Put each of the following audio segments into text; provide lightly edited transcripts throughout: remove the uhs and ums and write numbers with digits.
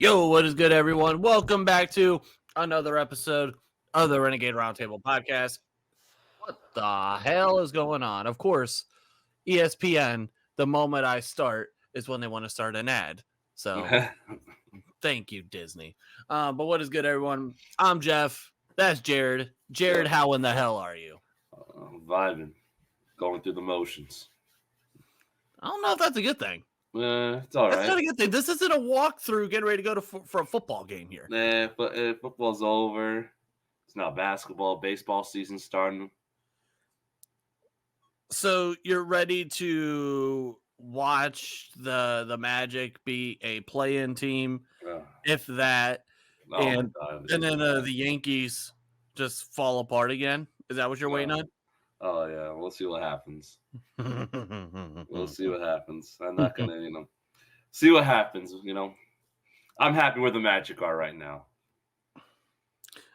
Yo, what is good, everyone? Welcome back to another episode of the Renegade Roundtable podcast. What the hell is going on? Of course, ESPN, the moment I start is when they want to start an ad. So thank you, Disney. But what is good, everyone? I'm Jeff. That's Jarryd. Jarryd, how in the hell are you? Vibing, going through the motions. I don't know if that's a good thing. It's all right. That's not a good thing. This isn't a walkthrough getting ready to go for a football game here. But football's over. It's not basketball. Baseball season starting. So you're ready to watch the Magic be a play-in team, if that, and then the Yankees just fall apart again? Is that what you're waiting on? Oh yeah, we'll see what happens. We'll see what happens. I'm not gonna, see what happens. I'm happy where the Magic are right now.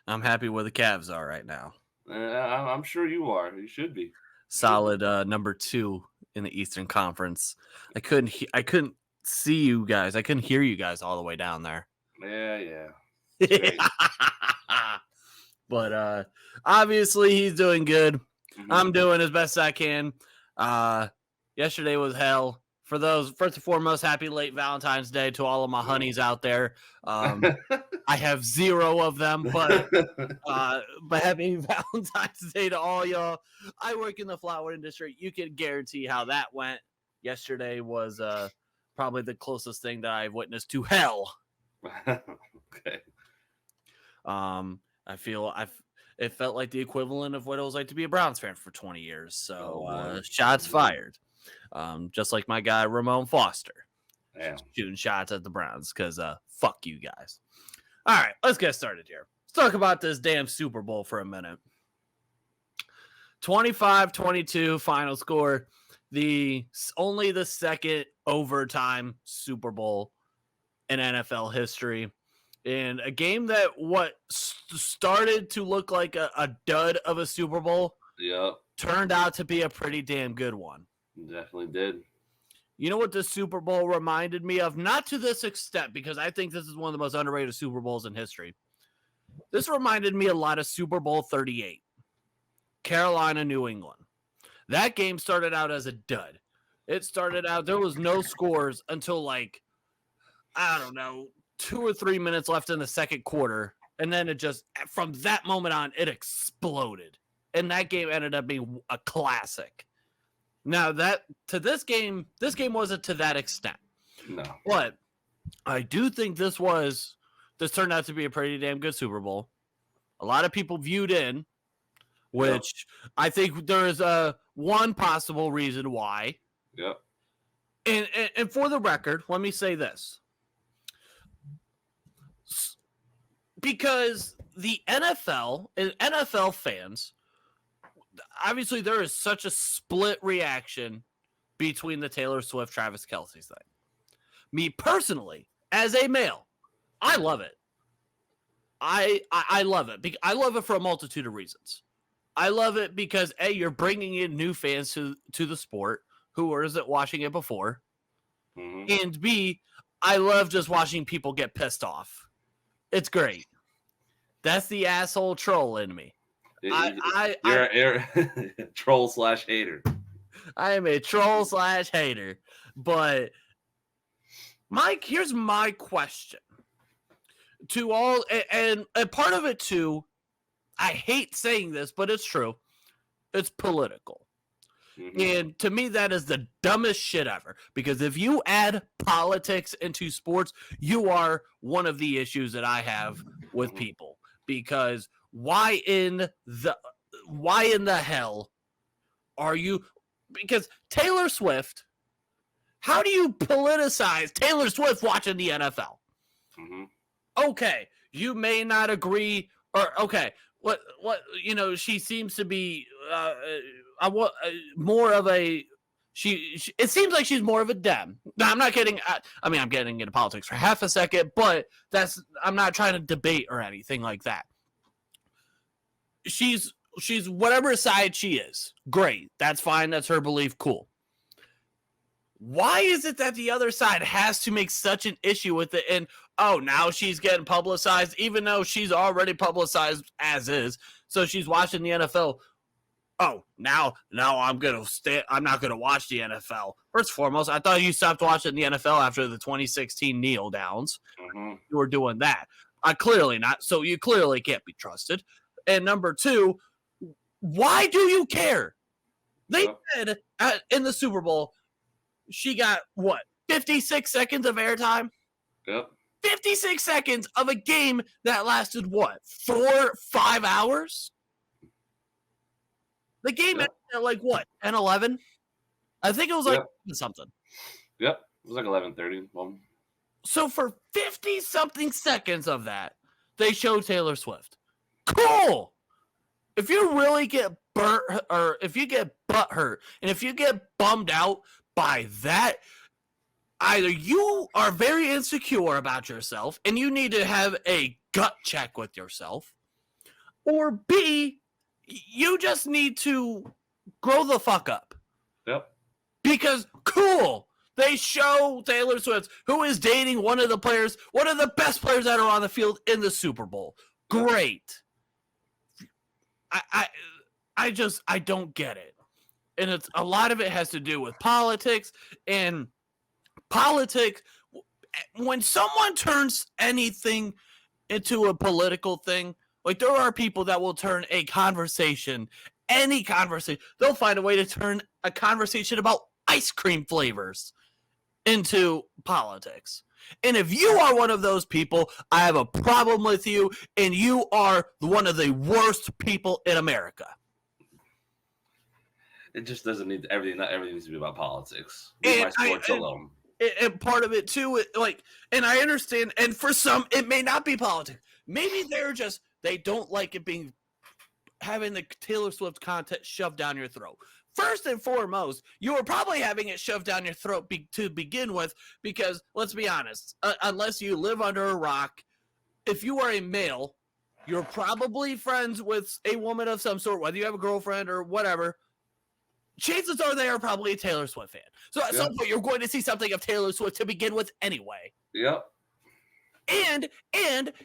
I'm happy where the Cavs are right now. I'm sure you are. You should be. Solid number 2 in the Eastern Conference. I couldn't see you guys. I couldn't hear you guys all the way down there. Yeah. But obviously he's doing good. Mm-hmm. I'm doing as best I can. Yesterday was hell. For those, first and foremost, happy late Valentine's Day to all of my honeys out there. I have 0 of them, but happy Valentine's Day to all y'all. I work in the flower industry. You can guarantee how that went. Yesterday was probably the closest thing that I've witnessed to hell. Okay. It felt like the equivalent of what it was like to be a Browns fan for 20 years. So shots fired. Just like my guy Ramon Foster. Damn. Shooting shots at the Browns because fuck you guys. All right, let's get started here. Let's talk about this damn Super Bowl for a minute. 25-22 final score. Only the second overtime Super Bowl in NFL history. In a game that started to look like a dud of a Super Bowl, turned out to be a pretty damn good one. Definitely did. You know what the Super Bowl reminded me of? Not to this extent, because I think this is one of the most underrated Super Bowls in history. This reminded me a lot of Super Bowl 38. Carolina, New England. That game started out as a dud. It started out, there was no scores until 2 or 3 minutes left in the second quarter. And then it just, from that moment on, it exploded. And that game ended up being a classic. Now, this game wasn't to that extent. No. But I do think this turned out to be a pretty damn good Super Bowl. A lot of people viewed in, which I think there is one possible reason why. Yep. And for the record, let me say this. Because the NFL and NFL fans, obviously there is such a split reaction between the Taylor Swift, Travis Kelce thing. Me personally, as a male, I love it. I love it. I love it for a multitude of reasons. I love it because A, you're bringing in new fans to the sport who wasn't watching it before. Mm-hmm. And B, I love just watching people get pissed off. It's great. That's the asshole troll in me. You're a troll/hater. I am a troll/hater. But Mike, here's my question to all, and part of it too, I hate saying this, but it's true. It's political. Mm-hmm. And to me, that is the dumbest shit ever. Because if you add politics into sports, you are one of the issues that I have with people. Because why in the hell are you? Because Taylor Swift, how do you politicize Taylor Swift watching the NFL? Mm-hmm. Okay, you may not agree, or okay, what she seems to be more of a it seems like she's more of a Dem. Now, I'm not getting, I'm getting into politics for half a second, but I'm not trying to debate or anything like that. She's whatever side she is. Great. That's fine. That's her belief. Cool. Why is it that the other side has to make such an issue with it? And oh, now she's getting publicized, even though she's already publicized as is. So she's watching the NFL. Oh, now I'm not gonna watch the NFL. First and foremost, I thought you stopped watching the NFL after the 2016 kneel downs. Mm-hmm. You were doing that. Clearly not. So you clearly can't be trusted. And number two, why do you care? They said in the Super Bowl, she got what, 56 seconds of airtime? Yep. 56 seconds of a game that lasted what, 4-5 hours? The game ended at like what, 10-11? I think it was like something. Yep. It was like 11:30. So for 50-something seconds of that, they showed Taylor Swift. Cool. If you really get burnt, or if you get butt hurt, and if you get bummed out by that, either you are very insecure about yourself and you need to have a gut check with yourself, or B, you just need to grow the fuck up. Yep. Because cool, they show Taylor Swift, who is dating one of the best players that are on the field in the Super Bowl. Great. I don't get it. And it's a lot of it has to do with politics, and politics, when someone turns anything into a political thing, like there are people that will turn a conversation, any conversation, they'll find a way to turn a conversation about ice cream flavors into politics. And if you are one of those people, I have a problem with you, and you are one of the worst people in America. It just doesn't need everything. Not everything needs to be about politics. Leave my sports alone. And part of it too, and I understand. And for some, it may not be politics. Maybe they don't like it having the Taylor Swift content shoved down your throat. First and foremost, you were probably having it shoved down your throat to begin with, because let's be honest, unless you live under a rock, if you are a male, you're probably friends with a woman of some sort, whether you have a girlfriend or whatever. Chances are they are probably a Taylor Swift fan. So at some point, you're going to see something of Taylor Swift to begin with anyway. Yep. And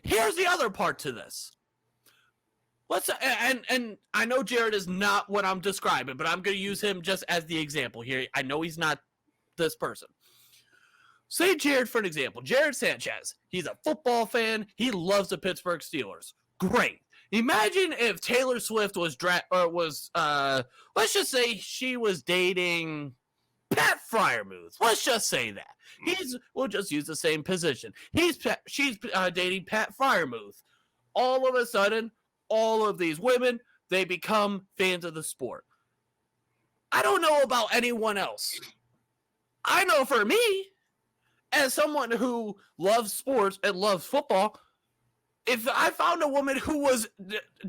here's the other part to this. And I know Jarryd is not what I'm describing, but I'm going to use him just as the example here. I know he's not this person. Say Jarryd for an example. Jarryd Sanchez. He's a football fan. He loves the Pittsburgh Steelers. Great. Imagine if Taylor Swift was let's just say she was dating Pat Fryermuth. Let's just say that. We'll just use the same position. She's dating Pat Fryermuth. All of a sudden, all of these women, they become fans of the sport. I don't know about anyone else. I know for me, as someone who loves sports and loves football, if I found a woman who was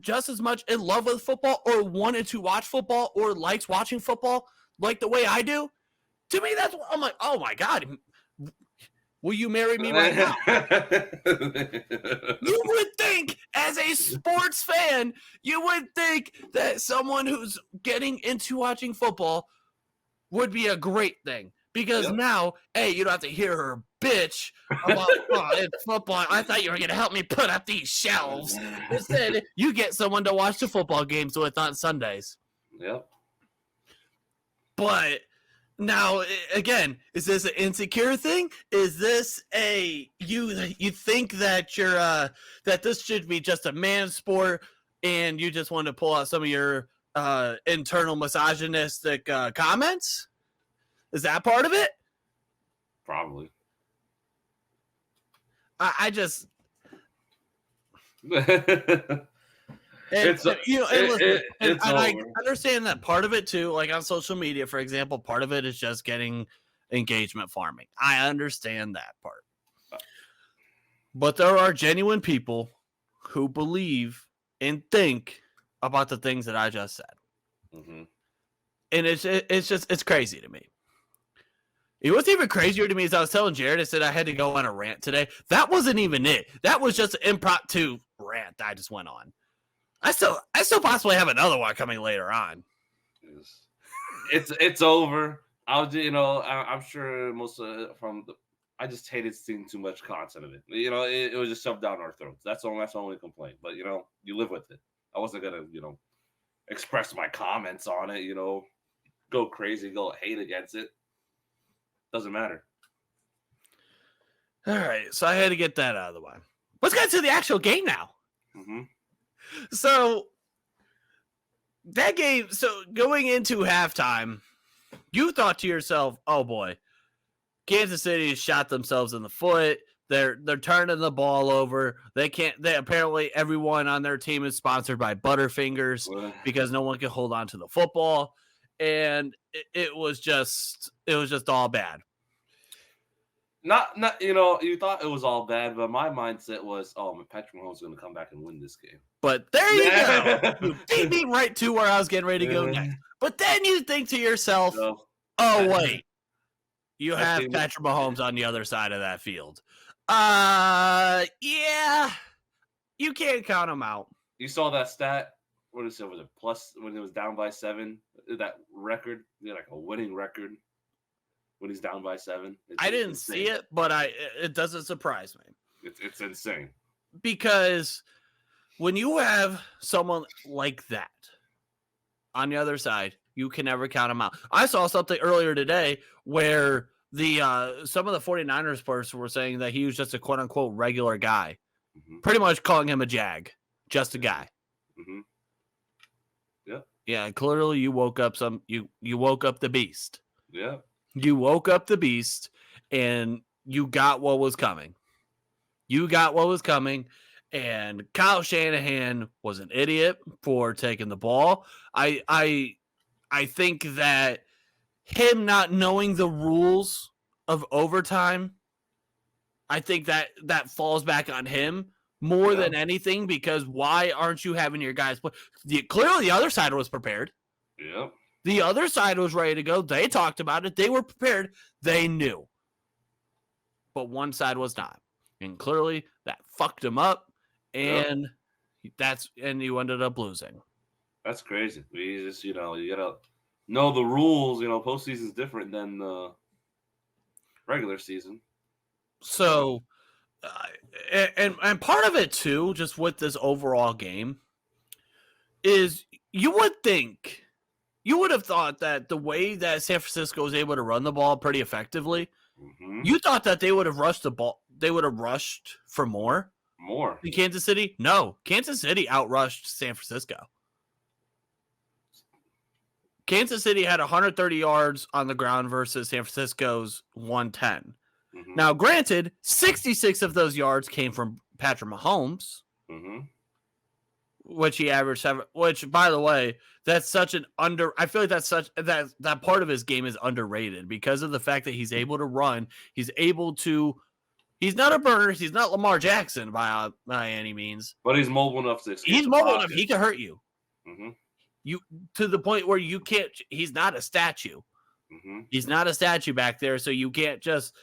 just as much in love with football or wanted to watch football or likes watching football like the way I do, to me, that's what I'm like, oh my God, will you marry me right now? You would think, as a sports fan, you would think that someone who's getting into watching football would be a great thing. Because now, hey, you don't have to hear her bitch about it's football. I thought you were going to help me put up these shelves. Instead, you get someone to watch the football games with on Sundays. Yep. But now, again, is this an insecure thing? Is this you think that you're that this should be just a man's sport, and you just want to pull out some of your internal misogynistic comments? Is that part of it? Probably. I just it's I understand that part of it too. Like on social media, for example, part of it is just getting engagement farming. I understand that part, but there are genuine people who believe and think about the things that I just said, and it's crazy to me. It was even crazier to me as I was telling Jarryd, I said I had to go on a rant today. That wasn't even it. That was just an impromptu rant I just went on. I still possibly have another one coming later on. It's over. I'm sure most of I just hated seeing too much content of it. You know, it was just shoved down our throats. That's the only complaint. But you know, you live with it. I wasn't gonna, express my comments on it. Go crazy, go hate against it. Doesn't matter. All right, so I had to get that out of the way. Let's get to the actual game now. Mm-hmm. So that game. So going into halftime, you thought to yourself, "Oh boy, Kansas City shot themselves in the foot. They're turning the ball over. They can't. They apparently everyone on their team is sponsored by Butterfingers because no one can hold on to the football, and it was just all bad. Not you thought it was all bad, but my mindset was, Patrick Mahomes is going to come back and win this game. But there you go. You beat me right to where I was getting ready to go next. But then you think to yourself, oh wait, you have Patrick Mahomes on the other side of that field. Yeah, you can't count him out. You saw that stat? What is it? Was it plus when it was down by 7? That record, like a winning record when he's down by 7. I didn't see it, but it doesn't surprise me. It's insane because when you have someone like that on the other side, you can never count him out. I saw something earlier today where some of the 49ers players were saying that he was just a quote unquote regular guy, pretty much calling him a jag, just a guy. Mm-hmm. Yeah. Yeah. Clearly you woke up you woke up the beast. Yeah. You woke up the beast and you got what was coming. And Kyle Shanahan was an idiot for taking the ball. I think that him not knowing the rules of overtime, I think that falls back on him more than anything, because why aren't you having your guys play? Clearly the other side was prepared. Yep. The other side was ready to go. They talked about it. They were prepared. They knew. But one side was not. And clearly that fucked him up. And you ended up losing. That's crazy. You just, you gotta know the rules. Postseason's different than the regular season. So, and part of it too, just with this overall game, is you would have thought that the way that San Francisco was able to run the ball pretty effectively, you thought that they would have rushed the ball. They would have rushed for more. In Kansas City? No. Kansas City outrushed San Francisco. Kansas City had 130 yards on the ground versus San Francisco's 110. Now, granted, 66 of those yards came from Patrick Mahomes, which he averaged 7. Which, by the way, that's such an I feel like that part of his game is underrated because of the fact that he's able to run. He's able to. He's not a burner. He's not Lamar Jackson by any means. But he's mobile enough to. He's mobile enough. He can hurt you. Mm-hmm. You to the point where you can't. He's not a statue. He's not a statue back there, so you can't just.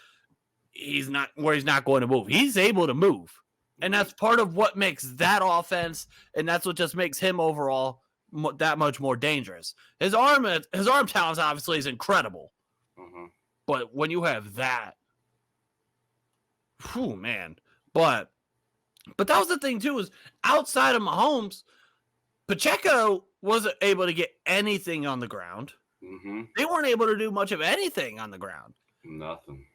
He's not going to move. He's able to move, and that's part of what makes that offense, and that's what just makes him overall that much more dangerous. His arm talent obviously is incredible, but when you have that. Whew, man. But that was the thing, too, is outside of Mahomes, Pacheco wasn't able to get anything on the ground. They weren't able to do much of anything on the ground. Nothing.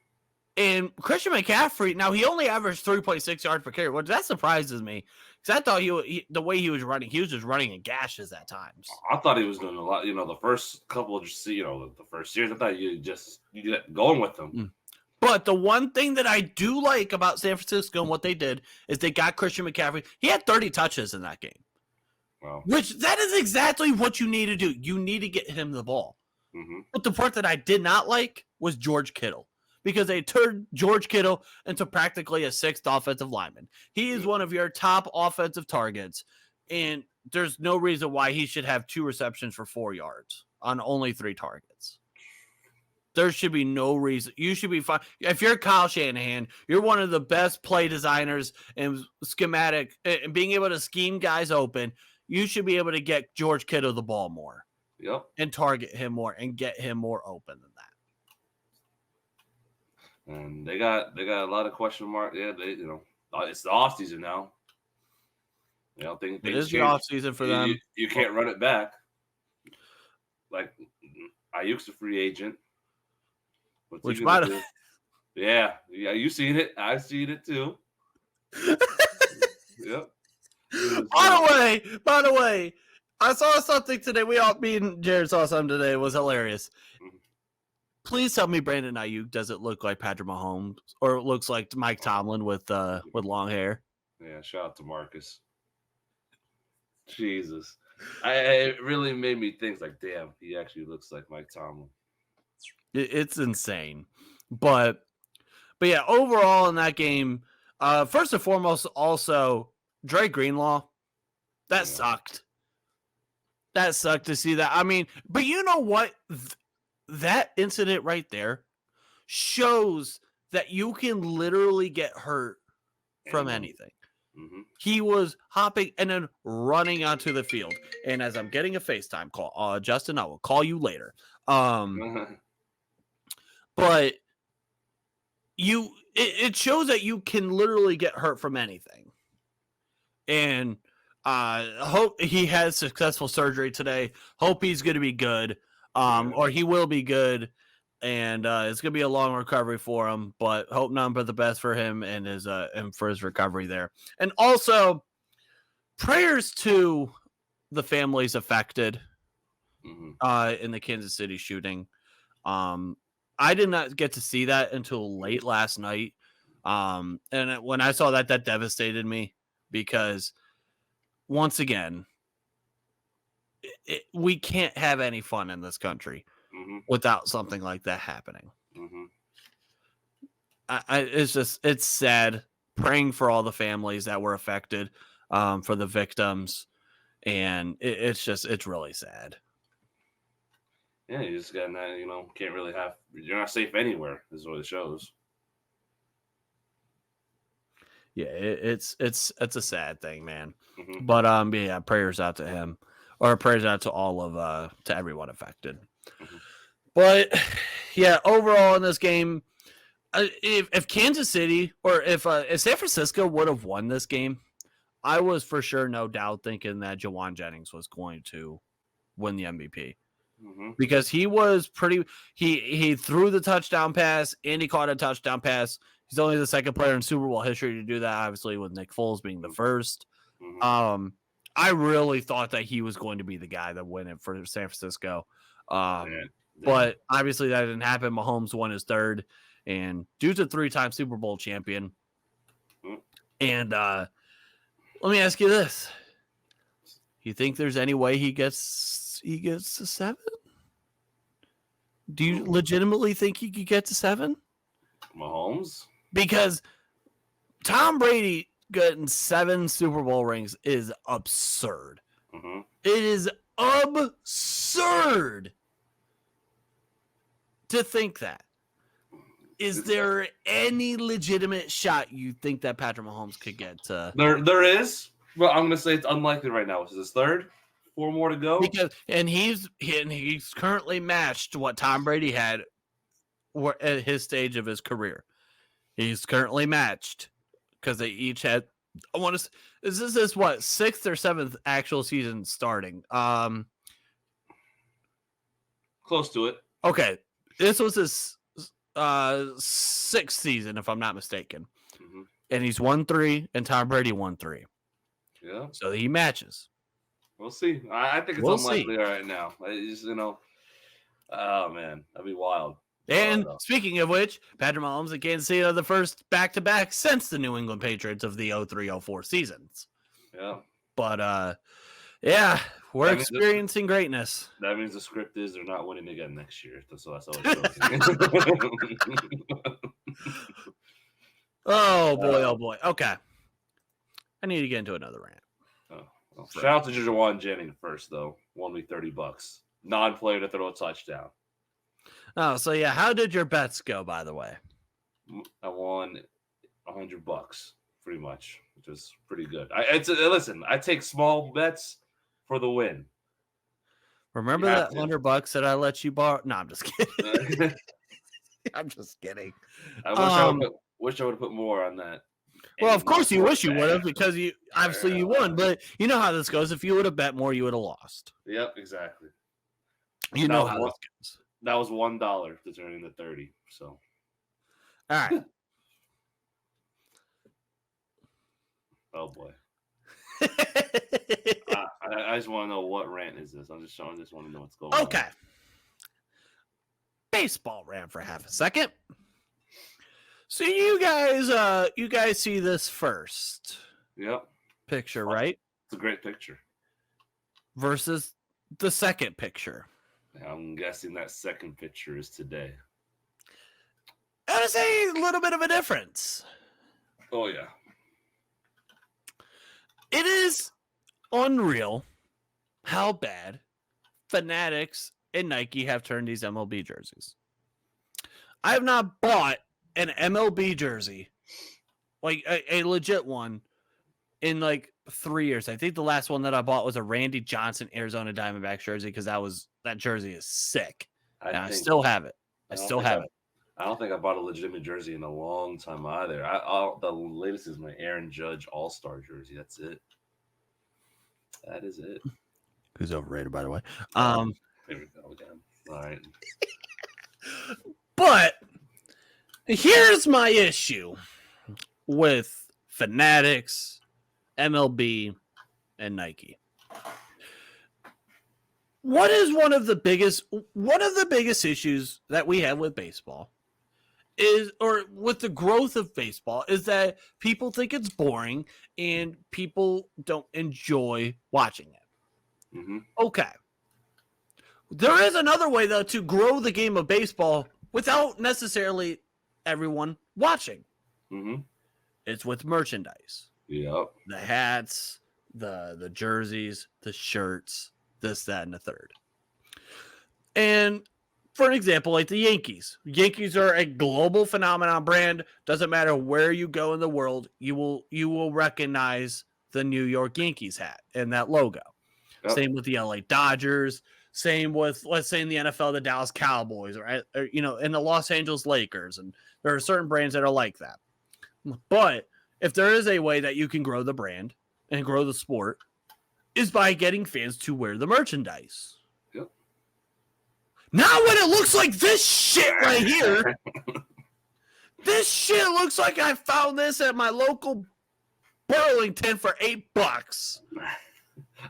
And Christian McCaffrey, now he only averaged 3.6 yards per carry, which that surprises me. Because I thought the way he was running, he was just running in gashes at times. I thought he was doing a lot. The first couple of, the first years, I thought you get going with them. But the one thing that I do like about San Francisco and what they did is they got Christian McCaffrey. He had 30 touches in that game. Wow. Which that is exactly what you need to do. You need to get him the ball. But the part that I did not like was George Kittle. Because they turned George Kittle into practically a 6th offensive lineman. He is one of your top offensive targets. And there's no reason why he should have 2 receptions for 4 yards on only 3 targets. There should be no reason. You should be fine. If you're Kyle Shanahan, you're one of the best play designers and schematic and being able to scheme guys open. You should be able to get George Kittle the ball more. Yep. And target him more and get him more open than And they got a lot of question marks. Yeah, it's the off season now. Things It is change. the off season for them. You can't run it back. Like Ayuk's a free agent. What's he gonna do? Yeah, you've seen it. I've seen it too. Yep. By the way, I saw something today. Me and Jarryd saw something today. It was hilarious. Mm-hmm. Please tell me Brandon Ayuk doesn't look like Patrick Mahomes or it looks like Mike Tomlin with long hair. Yeah, shout out to Marcus. Jesus. It really made me think like, damn, he actually looks like Mike Tomlin. It's insane. But yeah, overall in that game, first and foremost, also Dre Greenlaw, that sucked. That sucked to see that. I mean, but you know what? That incident right there shows that you can literally get hurt from anything. Mm-hmm. He was hopping and then running onto the field. And as I'm getting a FaceTime call, Justin, I will call you later. But it shows that you can literally get hurt from anything. And hope he has successful surgery today. Hope he's going to be good. Or he will be good. And it's going to be a long recovery for him, but hope none but the best for him and for his recovery there. And also prayers to the families affected in the Kansas City shooting. I did not get to see that until late last night. And when I saw that devastated me because once again, we can't have any fun in this country without something like that happening. It's sad. Praying for all the families that were affected, for the victims, and it's really sad. Yeah, you just got that, can't really you're not safe anywhere, is what it shows. Yeah, it's a sad thing, man. But yeah, prayers out to him, or prayers out to all of to everyone affected. But yeah, overall in this game, if Kansas City or if San Francisco would have won this game, I was for sure no doubt thinking that Jawan Jennings was going to win the MVP. Because he was he threw the touchdown pass and he caught a touchdown pass. He's only the second player in Super Bowl history to do that, obviously with Nick Foles being the first. I really thought that he was going to be the guy that win it for San Francisco. But obviously that didn't happen. Mahomes won his third, and dude's a 3-time Super Bowl champion. And let me ask you this. You think there's any way he gets to 7? Do you legitimately think he could get to 7? Mahomes? Because Tom Brady getting 7 Super Bowl rings is absurd. It is absurd to think that. Is there any legitimate shot you think that Patrick Mahomes could get to? There is. Well, I'm going to say it's unlikely right now. This is his third. 4 more to go. He's currently matched what Tom Brady had at his stage of his career. He's currently matched because they each had. I want to. Is this what 6th or 7th actual season starting? Close to it. Okay, this was his 6th season, if I'm not mistaken, and he's won 3, and Tom Brady won 3. Yeah. So he matches. We'll see. I think it's unlikely right now. It's, oh man, that'd be wild. And speaking of which, Patrick Mahomes and Kansas City are the first back-to-back since the New England Patriots of the 03-04 seasons. Yeah. But yeah, we're experiencing greatness. That means the script is they're not winning again next year. So that's all it shows. Oh boy. Okay. I need to get into another rant. Shout out to Jawan Jennings first, though. Won me $30. Non-player to throw a touchdown. Oh, so yeah. How did your bets go, by the way? I won $100, pretty much, which is pretty good. Listen, I take small bets for the win. Remember that $100 that I let you borrow? No, I'm just kidding. I'm just kidding. Wish I would have put more on that. Well, of course you wish you would have, because you obviously you won, but you know how this goes. If you would have bet more, you would have lost. Yep, exactly. You know how this goes. That was $1 to turn into 30. So, all right. Oh boy. I just want to know what rant is this. I just want to know what's going on. Okay. Baseball rant for half a second. So you guys see this first Yep. picture, right? It's a great picture. Versus the second picture. I'm guessing that second picture is today. I would say a little bit of a difference. Oh, yeah. It is unreal how bad Fanatics and Nike have turned these MLB jerseys. I have not bought an MLB jersey, like a legit one, in like 3 years. I think the last one that I bought was a Randy Johnson Arizona Diamondbacks jersey, because that jersey is sick. I still have it. I don't think I bought a legitimate jersey in a long time either. The latest is my Aaron Judge All-Star jersey. That's it. That is it. Who's overrated, by the way. Here we go again. All right. But here's my issue with Fanatics, MLB, and Nike. What is one of the biggest issues that we have with baseball or with the growth of baseball, is that people think it's boring and people don't enjoy watching it. Mm-hmm. Okay. There is another way, though, to grow the game of baseball without necessarily everyone watching. Mm-hmm. It's with merchandise. Yep. The hats, the jerseys, the shirts, this, that, and the third. And for an example, like the Yankees. Yankees are a global phenomenon brand. Doesn't matter where you go in the world, you will recognize the New York Yankees hat and that logo. Yep. Same with the LA Dodgers. Same with, let's say in the NFL, the Dallas Cowboys, or and the Los Angeles Lakers. And there are certain brands that are like that. But if there is a way that you can grow the brand and grow the sport, is by getting fans to wear the merchandise. Yep. Now when it looks like this shit right here, this shit looks like I found this at my local Burlington for $8.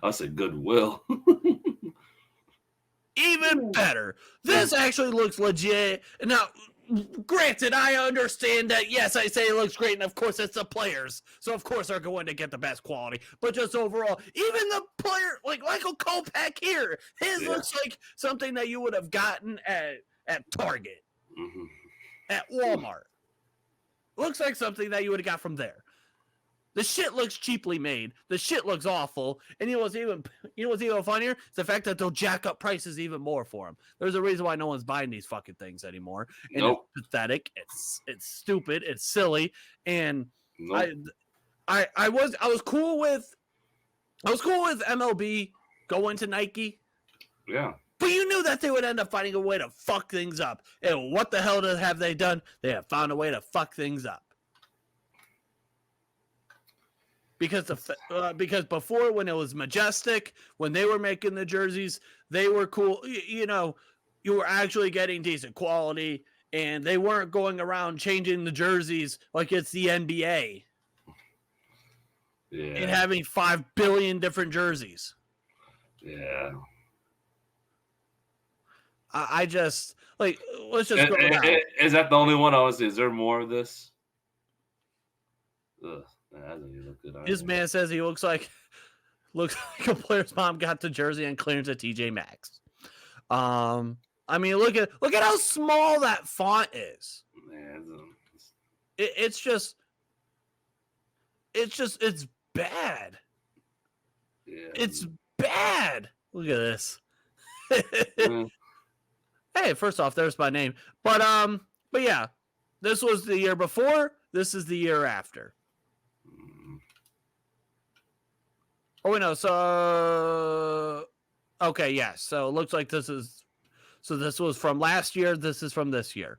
I said Goodwill. Even better. This actually looks legit. Now, granted, I understand that, yes, I say it looks great, and of course it's the players, so of course they're going to get the best quality. But just overall, even the player, like Michael Kopech here, his looks like something that you would have gotten at Target, at Walmart. Looks like something that you would have got from there. The shit looks cheaply made. The shit looks awful. And you know what's even funnier? It's the fact that they'll jack up prices even more for them. There's a reason why no one's buying these fucking things anymore. And It's pathetic. It's stupid. It's silly. And I was cool with MLB going to Nike. Yeah. But you knew that they would end up finding a way to fuck things up. And what the hell have they done? They have found a way to fuck things up. Because before, when it was Majestic, when they were making the jerseys, they were cool. You were actually getting decent quality, and they weren't going around changing the jerseys like it's the NBA. Yeah. And having 5 billion different jerseys. Yeah. I just, like, let's just go down. Is that the only one? Is there more of this? Ugh. That doesn't even look good. This man says he looks like a player's mom got the jersey on clearance at TJ Maxx. I mean, look at how small that font is. Man, it's bad. Yeah. It's bad. Look at this. Hey, first off, there's my name. But yeah, this was the year before. This is the year after. Oh, wait, no. So, okay, yeah. So it looks like this was from last year. This is from this year.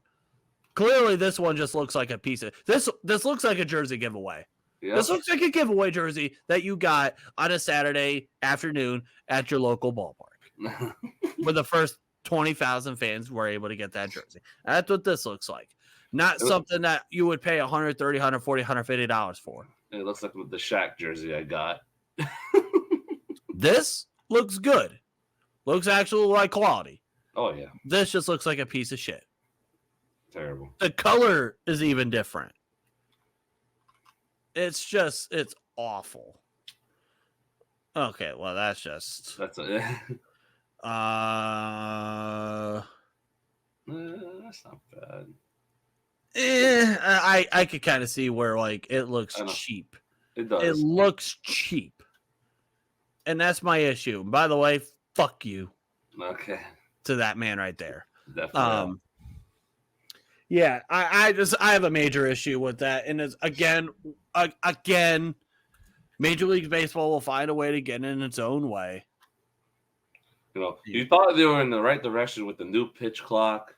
Clearly, this one just looks like a piece of this. This looks like a jersey giveaway. Yep. This looks like a giveaway jersey that you got on a Saturday afternoon at your local ballpark, where the first 20,000 fans were able to get that jersey. That's what this looks like. Not something that you would pay $130, $140, $150 for. It looks like the Shaq jersey I got. This looks good. Looks actually like quality. Oh, yeah. This just looks like a piece of shit. Terrible. The color is even different. It's awful. Okay, well, that's that's not bad. I could kind of see where like it looks cheap. It does. It looks cheap. And that's my issue. And by the way, fuck you. Okay. To that man right there. Definitely. Yeah, I have a major issue with that. And it's again, Major League Baseball will find a way to get in its own way. You know, you thought they were in the right direction with the new pitch clock,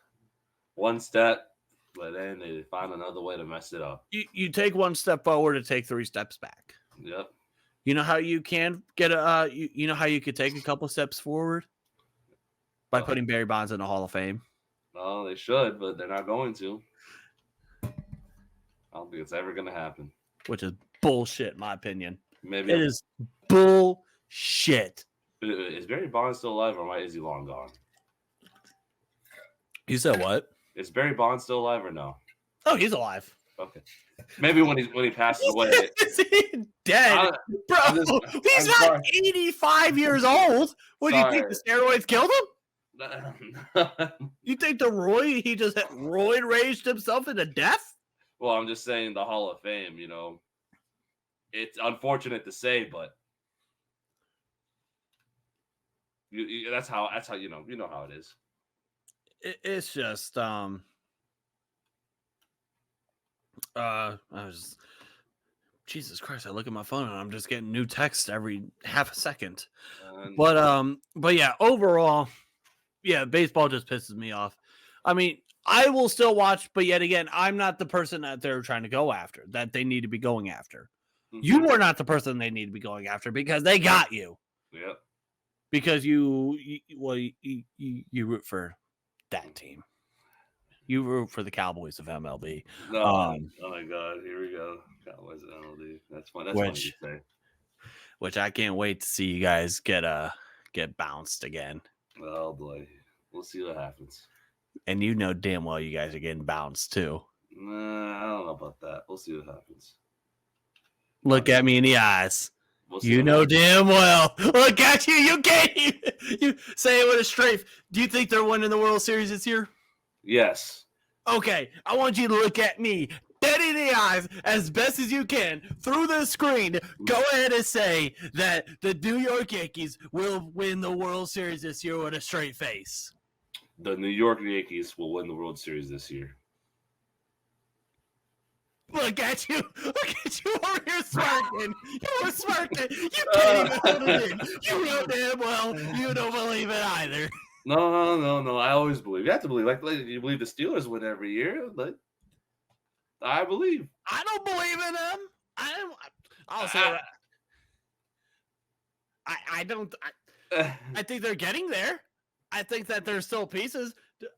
one step, but then they found another way to mess it up. You take one step forward and take 3 steps back. Yep. You know how you can get you know how you could take a couple steps forward? By putting Barry Bonds in the Hall of Fame. Well, they should, but they're not going to. I don't think it's ever going to happen. Which is bullshit, in my opinion. Maybe it is bullshit. Is Barry Bonds still alive, or is he long gone? You said what? Is Barry Bonds still alive or no? Oh, he's alive. Okay. Maybe when he passes away. Is he dead? Bro, he's not 85 years old. What do you think? The steroids killed him? You think he just roid raged himself into death? Well, I'm just saying the Hall of Fame, you know. It's unfortunate to say, but that's how you know how it is. It's just Jesus Christ, I look at my phone and I'm just getting new text every half a second. But yeah, overall, yeah, baseball just pisses me off. I mean, I will still watch, but yet again, I'm not the person that they're trying to go after, that they need to be going after. Mm-hmm. You are not the person they need to be going after because they got you. Yep. Because you root for that team. You root for the Cowboys of MLB. No, oh my God, here we go. Cowboys of MLB. That's fun. That's funny to say. Which I can't wait to see you guys get bounced again. Oh boy, we'll see what happens. And you know damn well you guys are getting bounced too. Nah, I don't know about that. We'll see what happens. Look at me in the eyes. You know damn well. Look at you. You can't you say it with a straight. Do you think they're winning the World Series this year? Yes. Okay, I want you to look at me dead in the eyes as best as you can through the screen. Go ahead and say that the New York Yankees will win the World Series this year with a straight face. The New York Yankees will win the World Series this year. Look at you. Look at you over here smirking. You were smirking. You can't even hold it in. You know damn well you don't believe it either. No. I always believe. You have to believe. Like you believe the Steelers win every year. But I believe. I don't believe in them. I'll say that. I don't. I think they're getting there. I think that there's still pieces.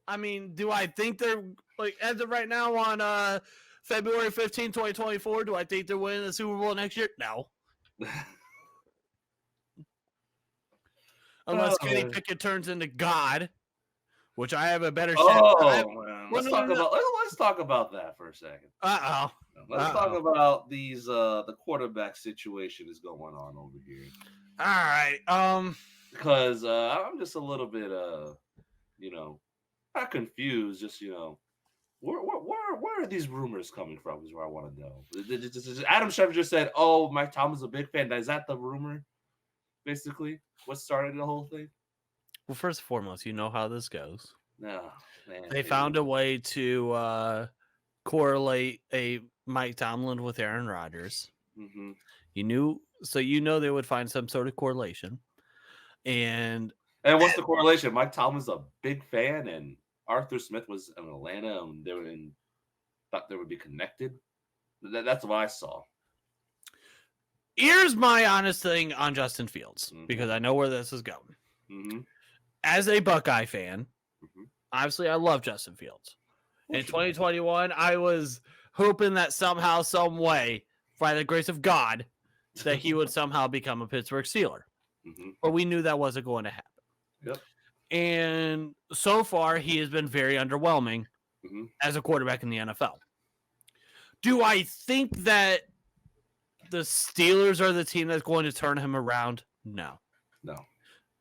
I mean, do I think they're like as of right now on February 15, 2024? Do I think they're winning the Super Bowl next year? No. Unless Kenny Pickett turns into God, which I have a better shot. Let's talk about that for a second. Let's talk about these the quarterback situation is going on over here. All right. Because I'm just a little bit not confused, just where are these rumors coming from is where I want to know. Adam Schefter just said, "Oh, Mike Tomlin's a big fan." Is that the rumor? Basically, what started the whole thing? Well, first and foremost, you know how this goes. No, man. They found a way to correlate a Mike Tomlin with Aaron Rodgers. Mm-hmm. You know they would find some sort of correlation. And what's the correlation? Mike Tomlin's a big fan, and Arthur Smith was in Atlanta, and they were in thought they would be connected. That's what I saw. Here's my honest thing on Justin Fields, because I know where this is going. Mm-hmm. As a Buckeye fan, Mm-hmm. obviously I love Justin Fields. In 2021, I was hoping that somehow, some way, by the grace of God, that he would somehow become a Pittsburgh Steeler. Mm-hmm. But we knew that wasn't going to happen. Yep. And so far, he has been very underwhelming as a quarterback in the NFL. Do I think that the Steelers are the team that's going to turn him around? No.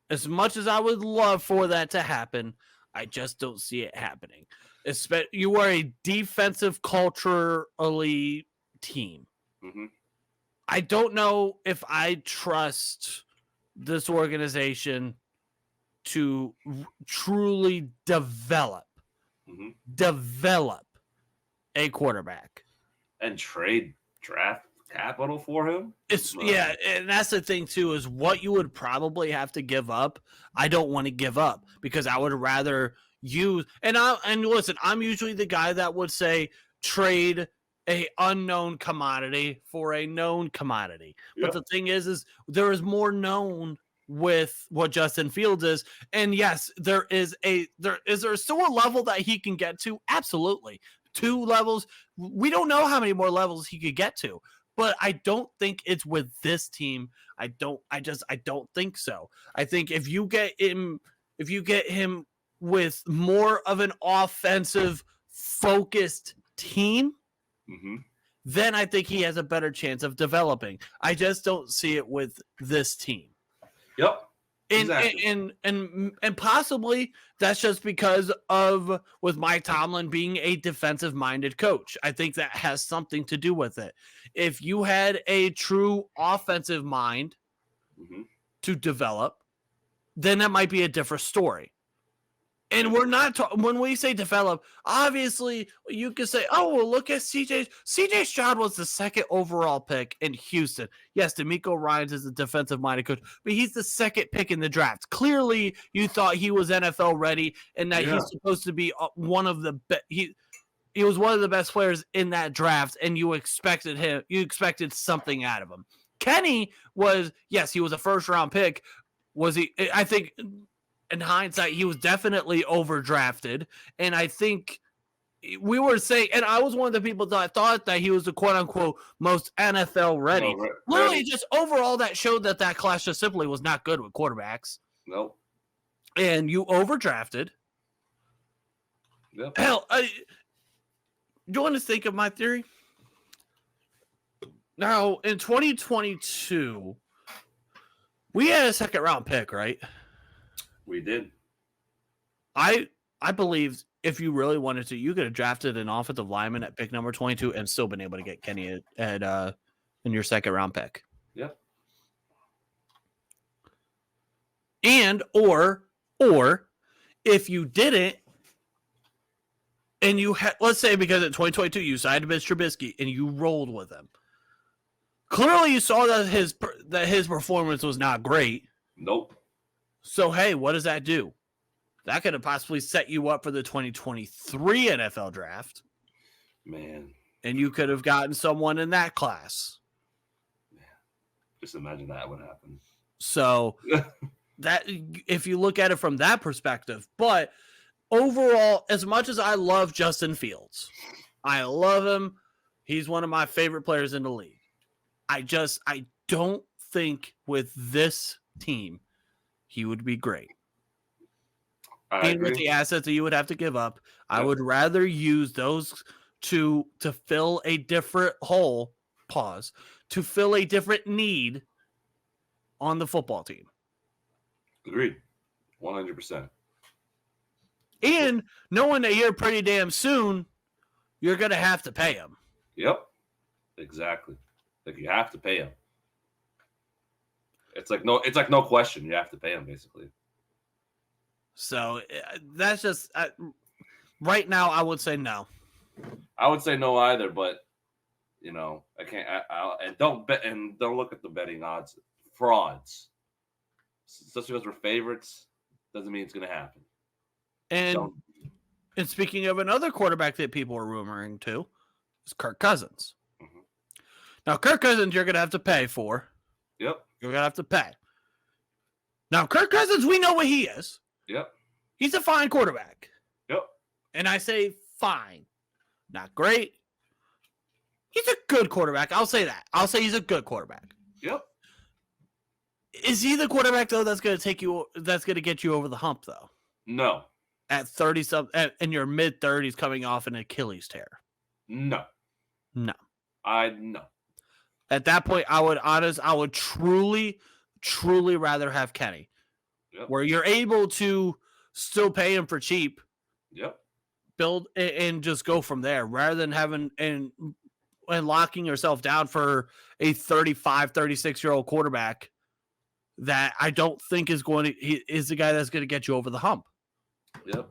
As much as I would love for that to happen, I just don't see it happening. You are a defensive culturally team. Mm-hmm. I don't know if I trust this organization to truly develop a quarterback and trade draft capital for him. Yeah, and that's the thing too, is what you would probably have to give up. I don't want to give up, because I would rather use, and listen, I'm usually the guy that would say trade a unknown commodity for a known commodity. But the thing is there is more known with what Justin Fields is. And yes, there is still a level that he can get to. Absolutely. 2 levels. We don't know how many more levels he could get to, but I don't think it's with this team. I don't think so. I think if you get him with more of an offensive focused team, then I think he has a better chance of developing. I just don't see it with this team. Yep. Exactly. And possibly that's just because of with Mike Tomlin being a defensive minded coach. I think that has something to do with it. If you had a true offensive mind to develop, then that might be a different story. And we're not when we say develop, obviously you could say, oh, well, look at CJ Stroud was the 2nd overall pick in Houston. Yes, DeMeco Ryans is a defensive-minded coach, but he's the 2nd pick in the draft. Clearly, you thought he was NFL ready and that he's supposed to be one of the best. He was one of the best players in that draft, and you expected something out of him. Kenny was, yes, he was a first-round pick. Was he? I think in hindsight, he was definitely overdrafted. And I think we were saying, and I was one of the people that thought that he was the quote unquote most NFL ready. No, literally, just overall, that showed that class just simply was not good with quarterbacks. Nope. And you overdrafted. Yep. Hell, do you want to think of my theory? Now, in 2022, we had a 2nd round pick, right? We did. I believe if you really wanted to, you could have drafted an offensive lineman at pick number 22 and still been able to get Kenny in your 2nd round pick. Yep. And or if you didn't, and you had, let's say because in 2022 you signed Mr. Trubisky and you rolled with him. Clearly, you saw that his performance was not great. Nope. So, hey, what does that do? That could have possibly set you up for the 2023 NFL draft. Man. And you could have gotten someone in that class. Man. Just imagine that would happen. So, that if you look at it from that perspective. But overall, as much as I love Justin Fields, I love him. He's one of my favorite players in the league. I don't think with this team he would be great. And with the assets that you would have to give up, I would rather use those to fill a different hole, to fill a different need on the football team. Agreed. 100%. And knowing that you're pretty damn soon, you're going to have to pay him. Yep. Exactly. Like you have to pay him. It's like no question. You have to pay him basically. So that's just right now. I would say no. I would say no either, but I can't. And don't bet and don't look at the betting odds. Frauds. Just because we're favorites doesn't mean it's going to happen. And speaking of another quarterback that people are rumoring too, is Kirk Cousins. Mhm. Now, Kirk Cousins, you're going to have to pay for. Yep. You're going to have to pay. Now, Kirk Cousins, we know what he is. Yep. He's a fine quarterback. Yep. And I say fine. Not great. He's a good quarterback. I'll say that. I'll say he's a good quarterback. Yep. Is he the quarterback, though, that's going to get you over the hump, though? No. At 30 something, in your mid 30s, coming off an Achilles tear? No. No. No. At that point, I would truly rather have Kenny, where you're able to still pay him for cheap. Yep. Build and just go from there, rather than having and locking yourself down for a 35, 36-year-old quarterback that I don't think is the guy that's going to get you over the hump. Yep.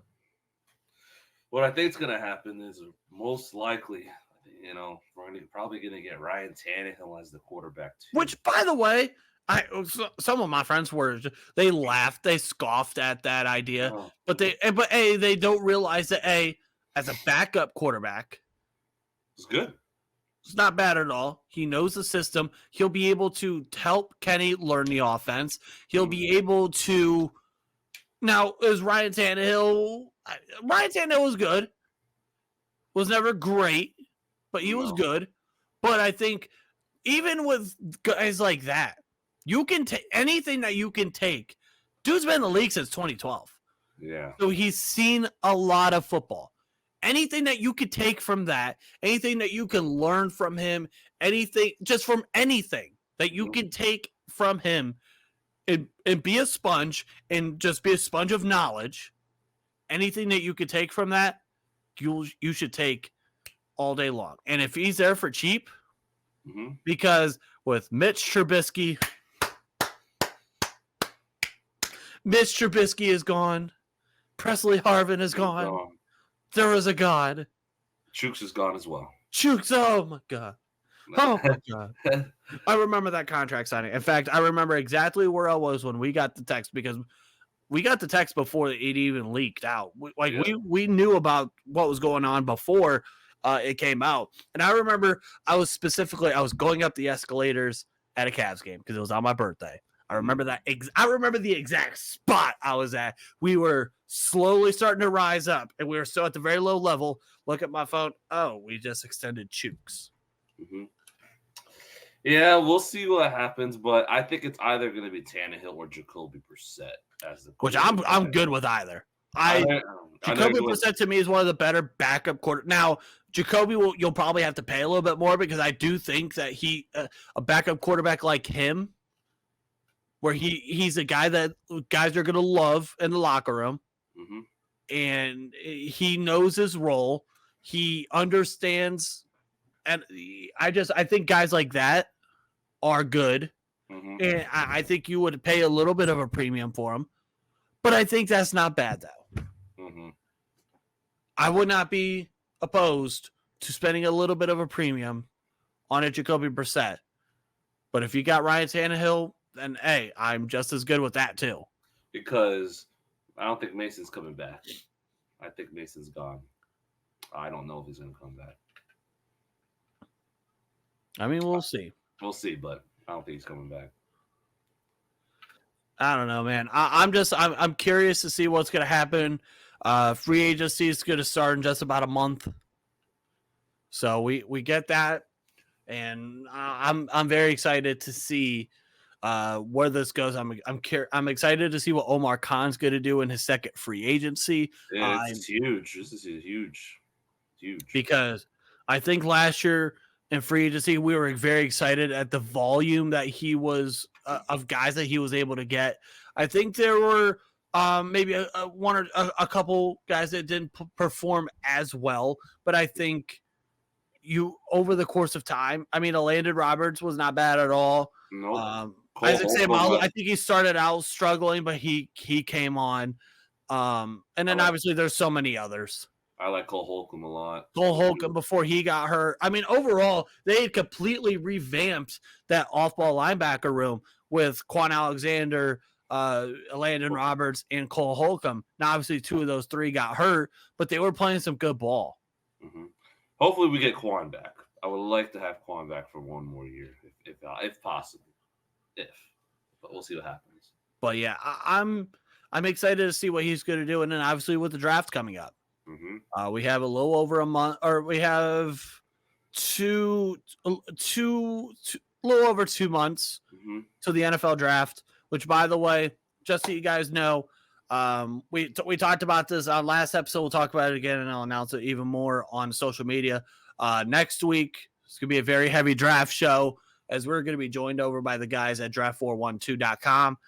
What I think is going to happen is most likely, we're probably going to get Ryan Tannehill as the quarterback too. Which, by the way, some of my friends they laughed, they scoffed at that idea, but they don't realize that as a backup quarterback, it's good. It's not bad at all. He knows the system. He'll be able to help Kenny learn the offense. He'll be able to. Now, is Ryan Tannehill? Ryan Tannehill was good. Was never great, but he was good. But I think even with guys like that, you can take anything that you can take. Dude's been in the league since 2012. Yeah. So he's seen a lot of football. Anything that you could take from that, anything that you can learn from him, anything that you can take from him and be a sponge and just be a sponge of knowledge, anything that you could take from that, you should take all day long. And if he's there for cheap, because with Mitch Trubisky is gone. Presley Harvin is gone. There was a God. Chooks is gone as well. Chooks, oh my God. Oh my God. I remember that contract signing. In fact, I remember exactly where I was when we got the text, because we got the text before it even leaked out. We knew about what was going on before it came out. And I remember I was going up the escalators at a Cavs game because it was on my birthday. I remember that. I remember the exact spot I was at. We were slowly starting to rise up, and we were still at the very low level. Look at my phone. Oh, we just extended Chooks. Yeah, we'll see what happens, but I think it's either going to be Tannehill or Jacoby Brissett as the. Which I'm good with either. Jacoby Brissett to me is one of the better backup quarter. Now, Jacoby you'll probably have to pay a little bit more, because I do think that a backup quarterback like him, where he's a guy that guys are going to love in the locker room, and he knows his role. He understands, and I think guys like that are good, and I think you would pay a little bit of a premium for him, but I think that's not bad, though. I would not be opposed to spending a little bit of a premium on a Jacoby Brissett, but if you got Ryan Tannehill, then hey, I'm just as good with that too. Because I don't think Mason's coming back. I think Mason's gone. I don't know if he's going to come back. I mean, we'll see. We'll see, but I don't think he's coming back. I don't know, man. I'm curious to see what's going to happen. Free agency is going to start in just about a month, so we get that, and I'm very excited to see where this goes. I'm excited to see what Omar Khan's going to do in his second free agency. It's huge. This is huge, because I think last year in free agency we were very excited at the volume that he was of guys that he was able to get. I think there were maybe one or a couple guys that didn't perform as well, but I think over the course of time, I mean, Landon Roberts was not bad at all. No. Isaac Seumalo, I think he started out struggling, but he came on. And then obviously there's so many others. I like Cole Holcomb a lot. Cole Holcomb before he got hurt. I mean, overall, they had completely revamped that off-ball linebacker room with Quan Alexander, Landon Roberts, and Cole Holcomb. Now, obviously, two of those three got hurt, but they were playing some good ball. Hopefully we get Quan back. I would like to have Quan back for one more year, if possible. But we'll see what happens. But yeah, I'm excited to see what he's going to do, and then obviously with the draft coming up, we have a little over a month, or we have a little over 2 months to the NFL draft. Which, by the way, just so you guys know, we talked about this on last episode. We'll talk about it again, and I'll announce it even more on social media. Next week, it's going to be a very heavy draft show, as we're going to be joined over by the guys at draft412.com.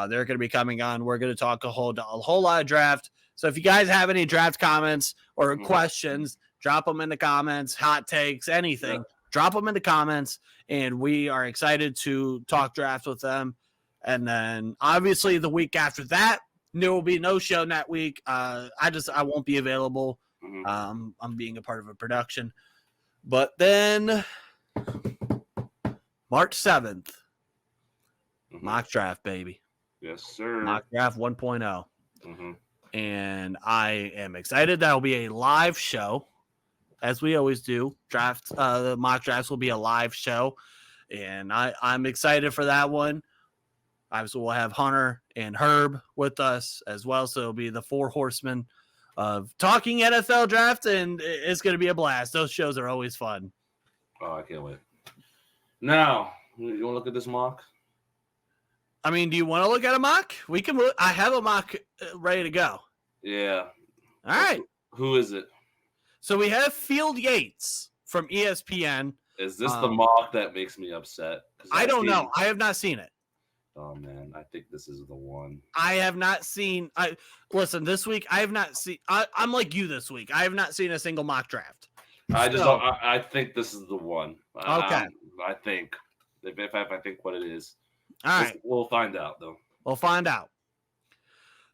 They're going to be coming on. We're going to talk a whole lot of draft. So if you guys have any draft comments or questions, drop them in the comments, hot takes, anything. Drop them in the comments, and we are excited to talk draft with them. And then obviously the week after that, there will be no show that week. I won't be available. I'm being a part of a production. But then March 7th, mock draft, baby. Yes, sir. Mock draft 1.0. And I am excited. That will be a live show, as we always do. The mock drafts will be a live show, and I'm excited for that one. Obviously, we'll have Hunter and Herb with us as well, so it'll be the 4 horsemen of talking NFL draft, and it's going to be a blast. Those shows are always fun. Oh, I can't wait. Now, you want to look at this mock? I mean, do you want to look at a mock? We can. I have a mock ready to go. Yeah. All right. Who is it? So we have Field Yates from ESPN. Is this the mock that makes me upset? I don't know. I have not seen it. Oh man, I think this is the one. I have not seen. Listen, this week I have not seen. I'm like you this week. I have not seen a single mock draft. I think this is the one. Okay. I think if I think what it is. All right. We'll find out though. We'll find out.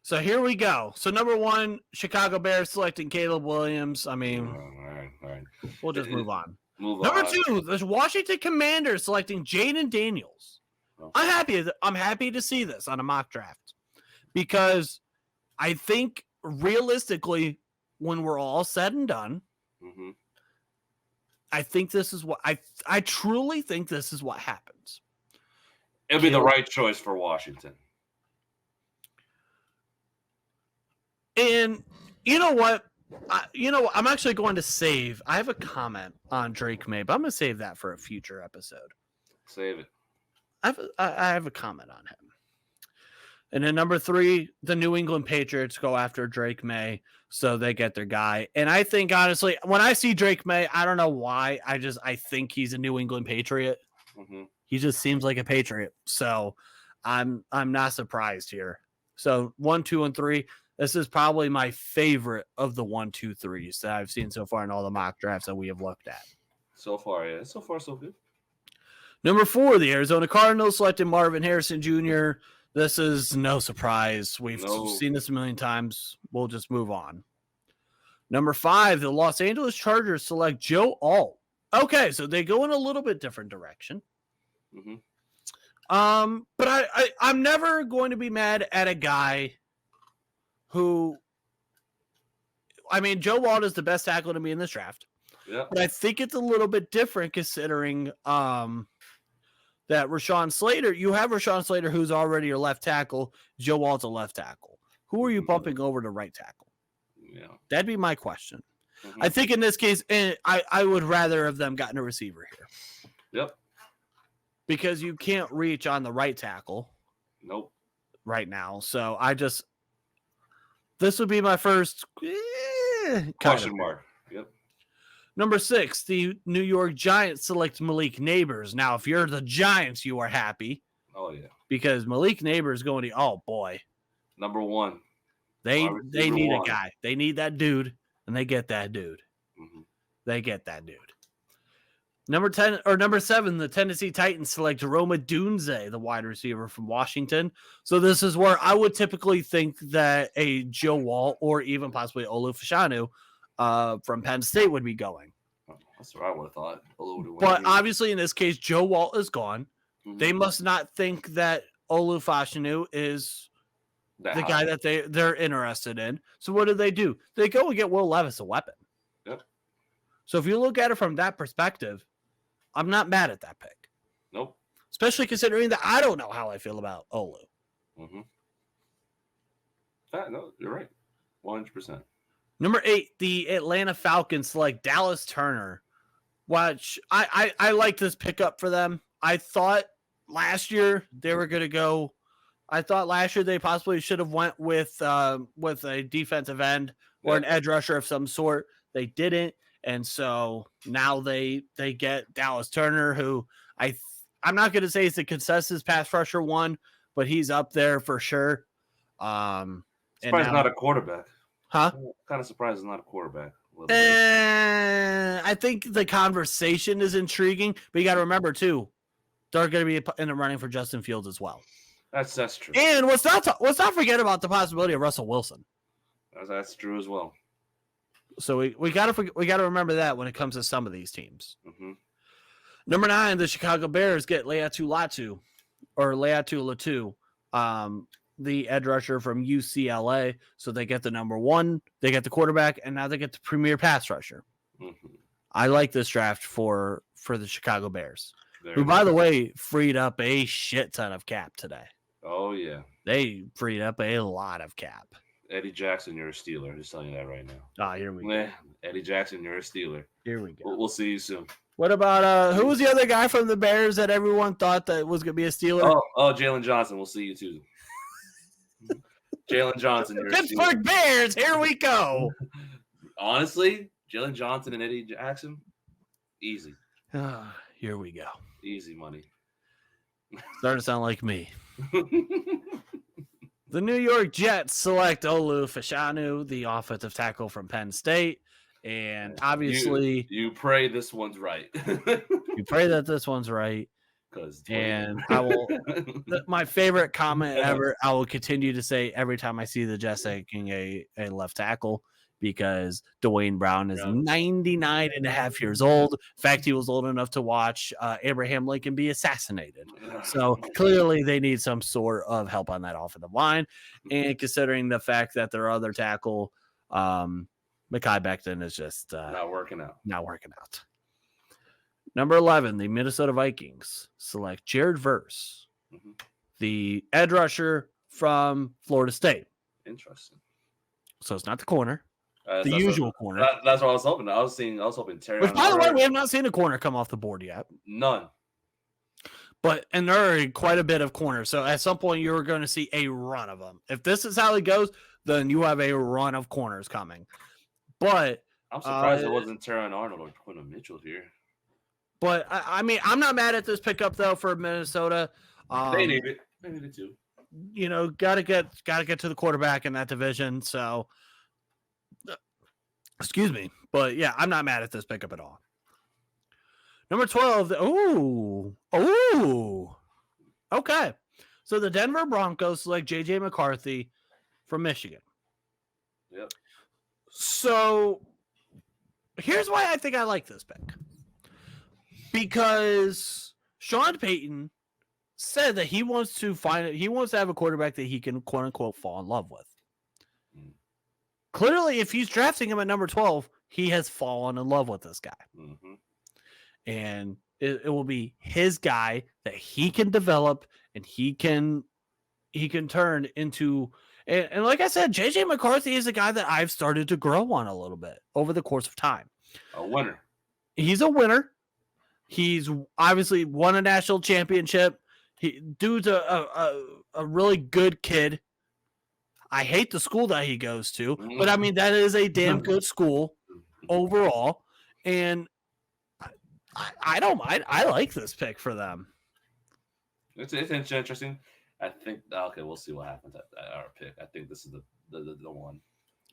So here we go. So number 1, Chicago Bears selecting Caleb Williams. I mean, all right. We'll just move on. Number 2, the Washington Commanders selecting Jaden Daniels. Okay. I'm happy to see this on a mock draft, because I think realistically, when we're all said and done, I think this is what I truly think this is what happens. It'll be the right choice for Washington. And you know what? I'm actually going to save. I have a comment on Drake May, but I'm going to save that for a future episode. Save it. I have a comment on him. And then number 3, the New England Patriots go after Drake May, so they get their guy. And I think, honestly, when I see Drake May, I don't know why. I think he's a New England Patriot. He just seems like a Patriot. So I'm not surprised here. So 1, 2, and 3. This is probably my favorite of the 1, 2, 3s that I've seen so far in all the mock drafts that we have looked at. So far, yeah. So far, so good. Number 4, the Arizona Cardinals selected Marvin Harrison Jr. This is no surprise. We've seen this a million times. We'll just move on. Number 5, the Los Angeles Chargers select Joe Alt. Okay, so they go in a little bit different direction. But I'm never going to be mad at a guy who, I mean, Joe Alt is the best tackle to me in this draft. Yeah. But I think it's a little bit different considering that Rashawn Slater, you have Rashawn Slater, who's already your left tackle. Joe Alt's a left tackle. Who are you bumping over to right tackle? Yeah. That'd be my question. I think in this case, I would rather have them gotten a receiver here. Yep. Because you can't reach on the right tackle. Nope. Right now. So this would be my first question mark. Yep. Number 6, the New York Giants select Malik Neighbors. Now, if you're the Giants, you are happy. Oh, yeah. Because Malik Neighbors going to, oh, boy. Number 1. They need a guy. They need that dude, and they get that dude. They get that dude. Number 7, the Tennessee Titans select Roma Dunze, the wide receiver from Washington. So this is where I would typically think that a Joe Walt or even possibly Olu Fashanu from Penn State would be going. That's what I would have thought. But obviously in this case, Joe Walt is gone. They must not think that Olu Fashanu is the guy that they're interested in. So what do? They go and get Will Levis a weapon. Yep. So if you look at it from that perspective, I'm not mad at that pick. Nope. Especially considering that I don't know how I feel about Olu. Mm-hmm. No, you're right. 100%. Number 8, the Atlanta Falcons select Dallas Turner. Watch, I like this pickup for them. I thought last year they were going to go. I thought last year they possibly should have went with a defensive end or an edge rusher of some sort. They didn't, and so now they get Dallas Turner, who I'm not going to say he's a consensus pass rusher one, but he's up there for sure. Surprised not a quarterback. Huh? Kind of surprised it's not a quarterback. I think the conversation is intriguing, but you got to remember too, they're going to be in the running for Justin Fields as well. That's true. And let's not forget about the possibility of Russell Wilson. That's true as well. So we got to remember that when it comes to some of these teams. Mm-hmm. Number 9, the Chicago Bears get Leatu Latu, the edge rusher from UCLA. So they get the number 1, they get the quarterback, and now they get the premier pass rusher. Mm-hmm. I like this draft for the Chicago Bears, who, by the way, freed up a shit ton of cap today. Oh, yeah. They freed up a lot of cap. Eddie Jackson, you're a Steeler. I'm just telling you that right now. Here we go. Eddie Jackson, you're a Steeler. Here we go. We'll see you soon. What about who was the other guy from the Bears that everyone thought that was going to be a Steeler? Oh, Jalen Johnson. We'll see you too. Jalen Johnson, you're Pittsburgh Bears. Here we go. Honestly, Jalen Johnson and Eddie Jackson, easy. Here we go. Easy money. Starting to sound like me. The New York Jets select Olu Fashanu, the offensive tackle from Penn State. And obviously, you pray this one's right. You pray that this one's right. And I will, my favorite comment ever, I will continue to say every time I see the Jets taking a left tackle, because Dwayne Brown is 99 and a half years old. In fact, he was old enough to watch Abraham Lincoln be assassinated. So clearly they need some sort of help on that offensive line. And considering the fact that their other tackle, Mekhi Becton, is just not working out. Number 11, the Minnesota Vikings select Jarryd, the edge rusher from Florida State. Interesting. So it's not the corner. The usual corner. That's what I was hoping. I was hoping Terry. Which, by the way, we have not seen a corner come off the board yet. None. And there are quite a bit of corners. So at some point, you're going to see a run of them. If this is how it goes, then you have a run of corners coming. But I'm surprised it wasn't Terron Arnold or Quinton Mitchell here. But I mean, I'm not mad at this pickup though for Minnesota. They need it. They need it too. You know, gotta get to the quarterback in that division. So. Excuse me. But yeah, I'm not mad at this pickup at all. Number 12. Okay. So the Denver Broncos select J.J. McCarthy from Michigan. Yep. So here's why I think I like this pick. Because Sean Payton said that he wants to have a quarterback that he can, quote unquote, fall in love with. Clearly, if he's drafting him at number 12, he has fallen in love with this guy. Mm-hmm. And it will be his guy that he can develop and he can turn into. And like I said, J.J. McCarthy is a guy that I've started to grow on a little bit over the course of time. A winner. He's a winner. He's obviously won a national championship. Dude's a really good kid. I hate the school that he goes to, but I mean, that is a damn good school overall. And I don't mind. I like this pick for them. It's interesting. I think, okay, we'll see what happens at our pick. I think this is the one.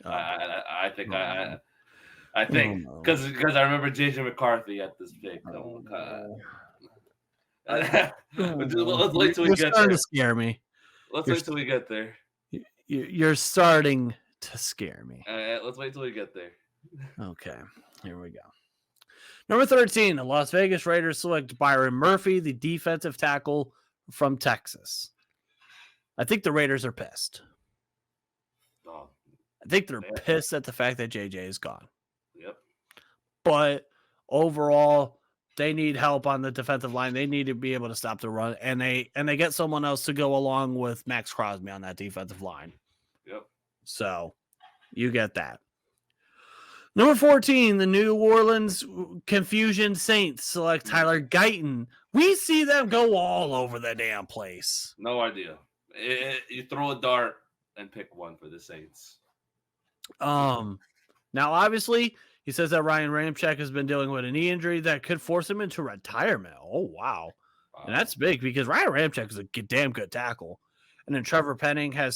I think because I remember JJ McCarthy at this pick. Let's wait till we get there. To scare me. Let's wait till we get there. You're starting to scare me. Let's wait till we get there. Okay, here we go. Number 13, the Las Vegas Raiders select Byron Murphy, the defensive tackle from Texas. I think the Raiders are pissed. I think they're pissed at the fact that JJ is gone. Yep. but overall, they need help on the defensive line. They need to be able to stop the run, and they get someone else to go along with Max Crosby on that defensive line. Yep. So you get that. Number 14, the New Orleans Confusion Saints select Tyler Guyton. We see them go all over the damn place. No idea. You throw a dart and pick one for the Saints. Now, obviously, he says that Ryan Ramczyk has been dealing with a knee injury that could force him into retirement. Oh, wow. And that's big because Ryan Ramczyk is a damn good tackle. And then Trevor Penning has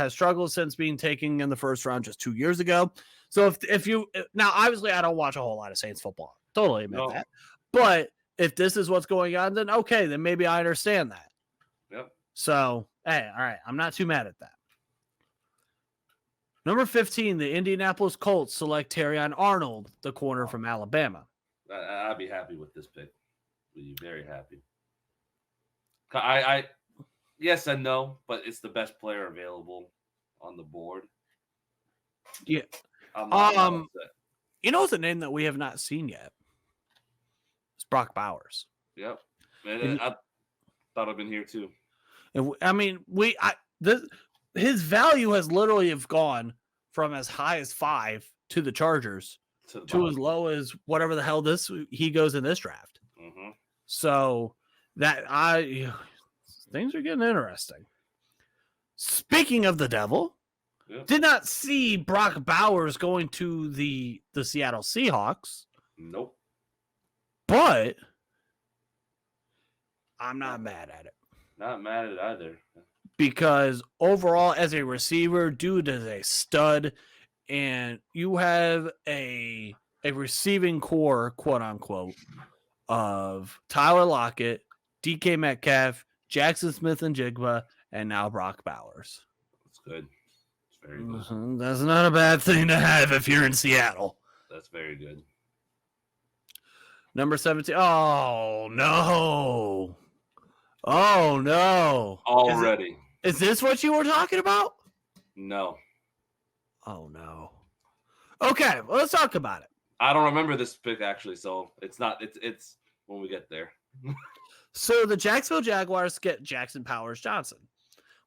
struggled since being taken in the first round just 2 years ago. So if you now, obviously, I don't watch a whole lot of Saints football. Totally admit that. But if this is what's going on, then okay, then maybe I understand that. Yep. So, hey, all right, I'm not too mad at that. Number 15, the Indianapolis Colts select Terrion Arnold, the corner from Alabama. I'd be happy with this pick. Be very happy. I yes and no, but it's the best player available on the board. Yeah. I'm not upset. You know, it's a name that we have not seen yet. It's Brock Bowers. Yep. And I thought I'd been here too. I mean, his value has literally have gone from as high as 5 to the Chargers to as low as whatever the hell he goes in this draft. Mm-hmm. So things are getting interesting. Speaking of the devil, did not see Brock Bowers going to the Seattle Seahawks. Nope. But I'm not mad at it. Not mad at it either. Because overall, as a receiver, dude is a stud, and you have a receiving core, quote unquote, of Tyler Lockett, DK Metcalf, Jackson Smith and Jigba, and now Brock Bowers. That's good. It's very good. That's not a bad thing to have if you're in Seattle. That's very good. Number 17. Oh, no. Oh, no. Already. Is this what you were talking about? No. Oh, no. Okay, well, let's talk about it. I don't remember this pick, actually, so it's when we get there. So the Jacksonville Jaguars get Jackson Powers Johnson,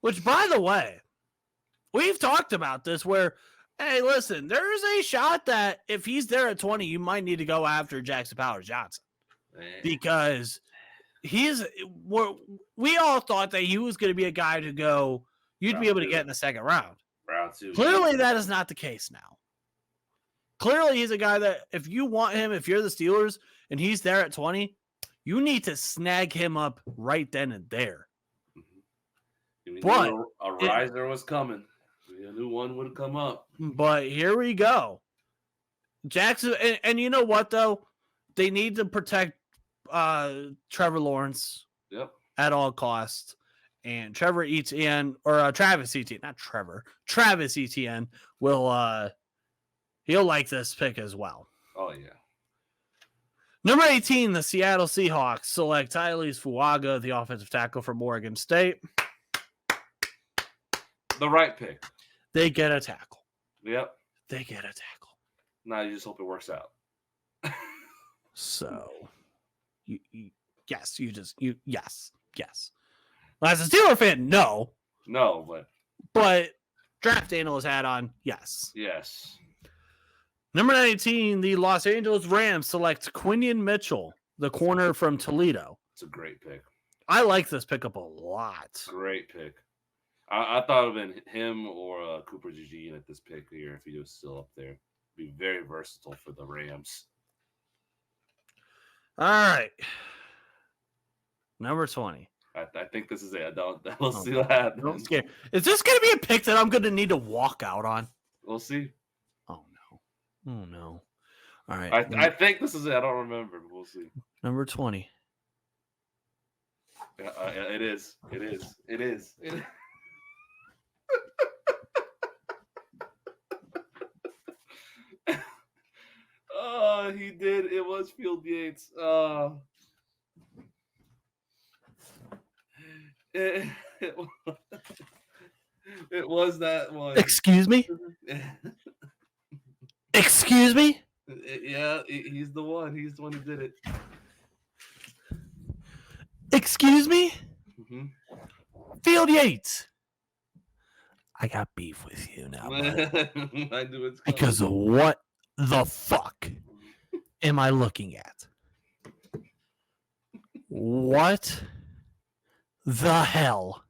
which, by the way, we've talked about this where, hey, listen, there's a shot that if he's there at 20, you might need to go after Jackson Powers Johnson because we all thought that he was going to be a guy to go, you'd be able to get in the second round. Round 2. Clearly, that is not the case now. Clearly, he's a guy that if you want him, if you're the Steelers and he's there at 20, you need to snag him up right then and there. But a riser was coming. A new one would come up. But here we go. Jackson, and you know what, though? They need to protect Trevor Lawrence at all costs. And Travis Etienne will he'll like this pick as well. Oh, yeah. Number 18, the Seattle Seahawks select Tyler Fuaga, the offensive tackle from Oregon State. The right pick. They get a tackle. Yep. They get a tackle. Now you just hope it works out. So, yes. Well, as a Steeler fan, no. No, but draft analyst hat on, yes. Yes. Number 19, the Los Angeles Rams select Quinion Mitchell, the corner from Toledo. It's a great pick. I like this pickup a lot. Great pick. I thought it would have been him or Cooper Eugene at this pick here if he was still up there. Be very versatile for the Rams. All right. Number 20. I think this is it. We'll see what happens. Don't scare. Is this going to be a pick that I'm going to need to walk out on? We'll see. Oh, no. All right. I think this is it. I don't remember. We'll see. Number 20. It is. Oh, he did. It was Field Yates. It was that one. Excuse me? Excuse me? Yeah, he's the one. He's the one who did it. Excuse me? Mm-hmm. Field Yates. I got beef with you now, bud. I knew it's coming. Because of what the fuck am I looking at? What the hell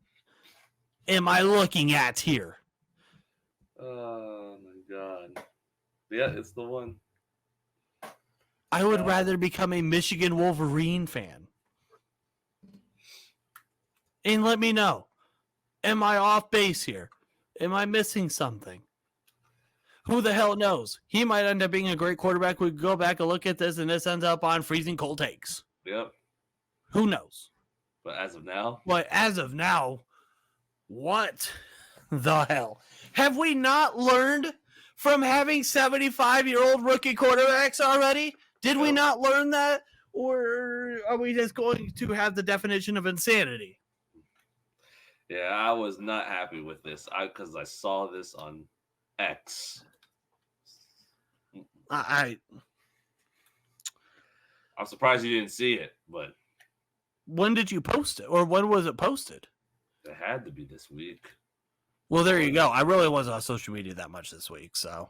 am I looking at here? Oh my god. Yeah, it's the one. I would rather become a Michigan Wolverine fan. And let me know. Am I off base here? Am I missing something? Who the hell knows? He might end up being a great quarterback. We could go back and look at this, and this ends up on freezing cold takes. Yep. Who knows? But as of now, what the hell? Have we not learned from having 75-year-old rookie quarterbacks already? Did we not learn that? Or are we just going to have the definition of insanity? yeah, I was not happy with this. Because I saw this on X. I'm surprised you didn't see it, but when did you post it? Or when was it posted? it had to be this week. Well, there you go. I really wasn't on social media that much this week, so.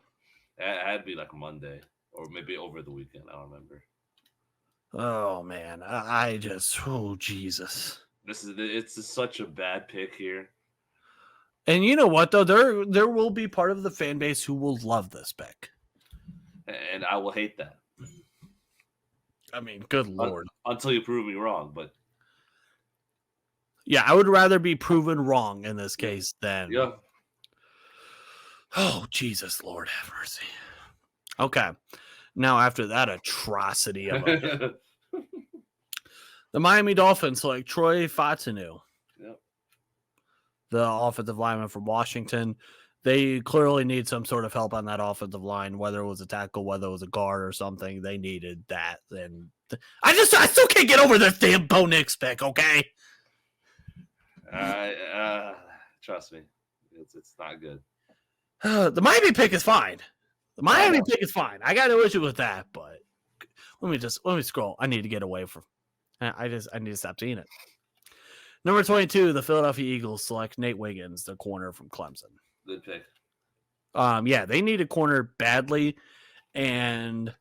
It had to be like Monday or maybe over the weekend. I don't remember. Oh, man. I just, oh, Jesus. It's just such a bad pick here. And you know what, though? There will be part of the fan base who will love this pick. And I will hate that. I mean, good Lord. Until you prove me wrong, but. Yeah, I would rather be proven wrong in this case than. Yeah. Oh, Jesus, Lord have mercy. Okay. Now, after that atrocity of a the Miami Dolphins select Troy Fautanu, the offensive lineman from Washington. They clearly need some sort of help on that offensive line, whether it was a tackle, whether it was a guard or something. They needed that. And I still can't get over this damn Bo Nix pick, okay? Trust me, it's not good. The Miami pick is fine. I got no issue with that, but let me scroll. I need to get away from. I need to stop seeing it. Number 22, the Philadelphia Eagles select Nate Wiggins, the corner from Clemson. Good pick. Yeah, they need a corner badly, and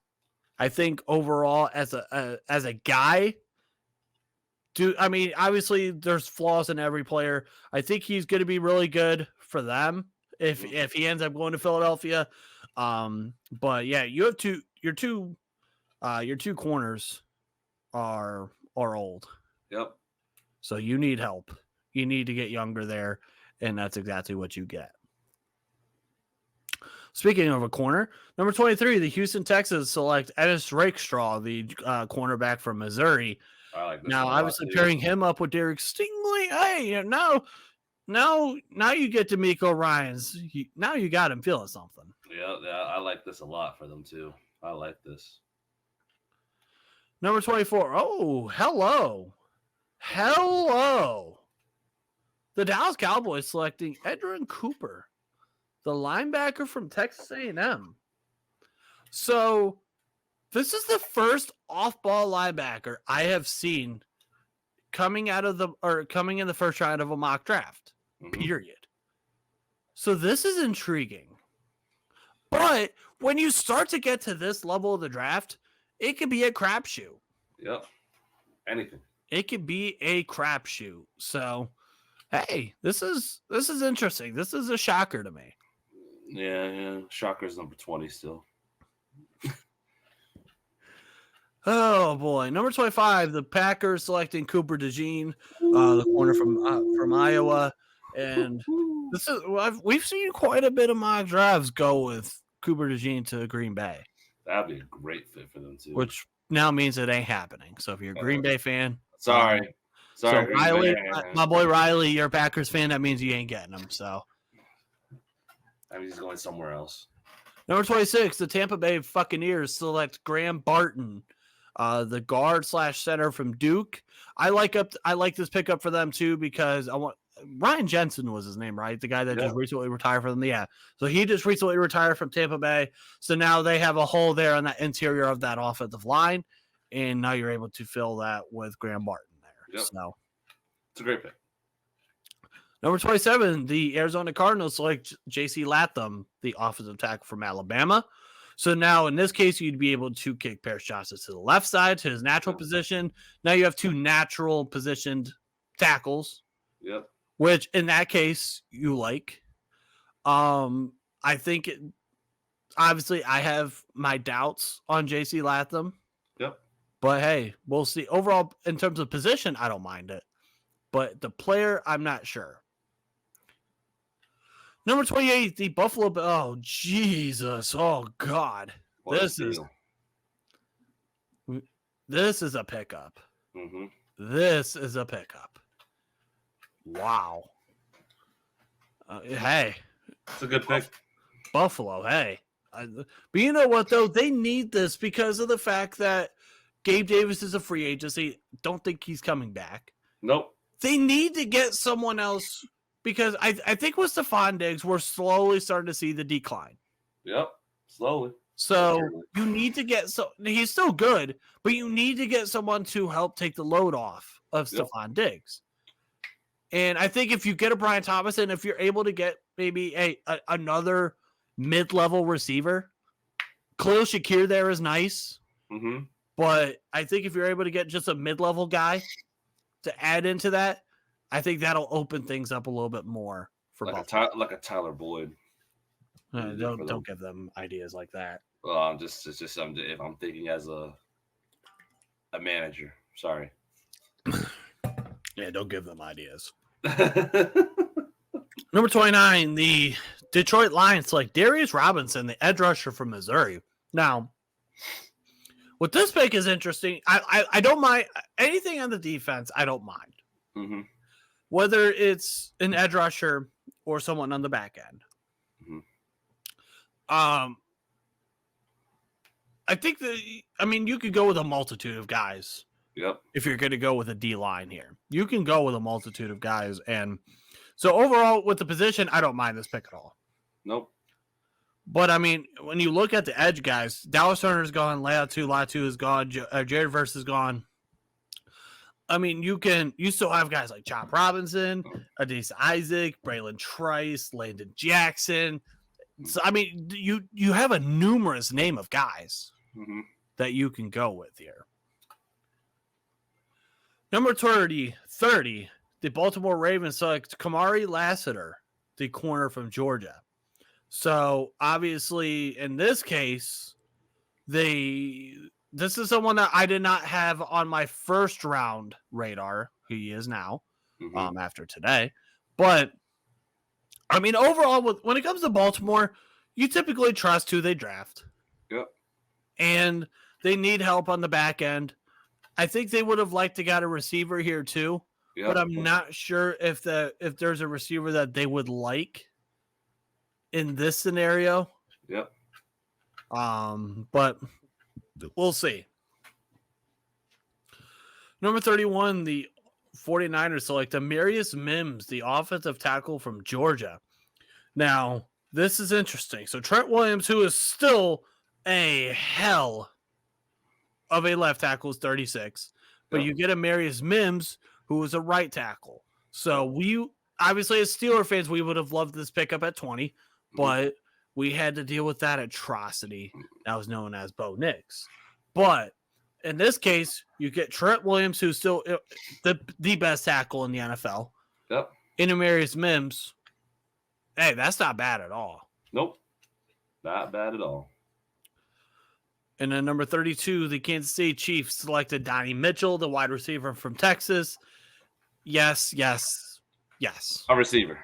I think overall as a guy. Obviously there's flaws in every player. I think he's going to be really good for them if he ends up going to Philadelphia. But yeah, you have your two corners are old. Yep. So you need help. You need to get younger there, and that's exactly what you get. Speaking of a corner, number 23, the Houston Texans select Ennis Rakestraw, the cornerback from Missouri. I like this now, obviously, pairing him up with Derek Stingley. Hey, now you get D'Amico Ryans. Now you got him feeling something. Yeah, I like this a lot for them too. I like this. Number 24. Oh, hello. The Dallas Cowboys selecting Edgerrin Cooper, the linebacker from Texas A&M. So this is the first off-ball linebacker I have seen coming in the first round of a mock draft. Period. So this is intriguing. But when you start to get to this level of the draft, it could be a crapshoot. Yep. Anything. It could be a crapshoot. So, hey, this is interesting. This is a shocker to me. Yeah. Shocker's number 20 still. Oh boy, number 25, the Packers selecting Cooper DeJean, the corner from Iowa, and we've seen quite a bit of mock drafts go with Cooper DeJean to Green Bay. That'd be a great fit for them too. Which now means it ain't happening. So if you're a Green Bay fan, sorry. So Riley, my boy Riley, you're a Packers fan. That means you ain't getting him. So that means he's going somewhere else. Number 26, the Tampa Bay Buccaneers select Graham Barton, the guard / center from Duke. I like this pickup for them too because Ryan Jensen was his name, right? The guy that Yeah. just recently retired from them. Yeah. So he just recently retired from Tampa Bay. So now they have a hole there on that interior of that offensive line. And now you're able to fill that with Graham Barton there. Yep. So It's a great pick. number 27, the Arizona Cardinals select J.C. Latham, the offensive tackle from Alabama. So now in this case, you'd be able to kick Paris Johnson to the left side, to his natural position. Now you have two natural positioned tackles, Yep. which in that case you like. I think obviously I have my doubts on J.C. Latham. Yep. But hey, we'll see. Overall, in terms of position, I don't mind it. But the player, I'm not sure. Number 28, the Buffalo. Oh, Jesus. Oh, God. This is a pickup. Mm-hmm. This is a pickup. Wow. Hey. It's a good pick. Buffalo, hey. But you know what, though? They need this because of the fact that Gabe Davis is a free agency. Don't think he's coming back. Nope. They need to get someone else because I think with Stephon Diggs, we're slowly starting to see the decline. Yep. Slowly. So you need to get he's still good, but you need to get someone to help take the load off of Stephon Diggs. And I think if you get a Brian Thomas and if you're able to get maybe another mid-level receiver, Khalil Shakir there is nice. Mm-hmm. But I think if you're able to get just a mid-level guy to add into that, I think that'll open things up a little bit more for Buffalo. Like a Tyler Boyd. Don't give them ideas like that. Well, if I'm thinking as a manager. Sorry. Yeah, don't give them ideas. Number 29, the Detroit Lions select Darius Robinson, the edge rusher from Missouri. Now, what this pick is interesting. I don't mind anything on the defense. I don't mind. Mm-hmm. Whether it's an edge rusher or someone on the back end. Mm-hmm. I think you could go with a multitude of guys. Yep. If you're going to go with a D line here, you can go with a multitude of guys. And so overall with the position, I don't mind this pick at all. Nope. But I mean, when you look at the edge guys, Dallas Turner's gone, Latu is gone, Jarryd Verse is gone. I mean, you still have guys like Chop Robinson, Adisa Isaac, Braylon Trice, Landon Jackson. So I mean, you have a numerous name of guys that you can go with here. Number 30, the Baltimore Ravens select Kamari Lassiter, the corner from Georgia. So obviously, in this case, this is someone that I did not have on my first round radar, who he is now, after today. But I mean, overall, when it comes to Baltimore, you typically trust who they draft. Yep. And they need help on the back end. I think they would have liked to got a receiver here too, but I'm not sure if there's a receiver that they would like in this scenario. Yep. But we'll see. Number 31, the 49ers select Amarius Mims, the offensive tackle from Georgia. Now, this is interesting. So Trent Williams, who is still a hell of a left tackle, is 36. But you get Amarius Mims, who is a right tackle. So we obviously, as Steeler fans, we would have loved this pickup at 20, but we had to deal with that atrocity that was known as Bo Nix. But in this case, you get Trent Williams, who's still the best tackle in the NFL. Yep. And Amarius Mims. Hey, that's not bad at all. Nope. Not bad at all. And then number 32, the Kansas City Chiefs selected Donnie Mitchell, the wide receiver from Texas. Yes. A receiver.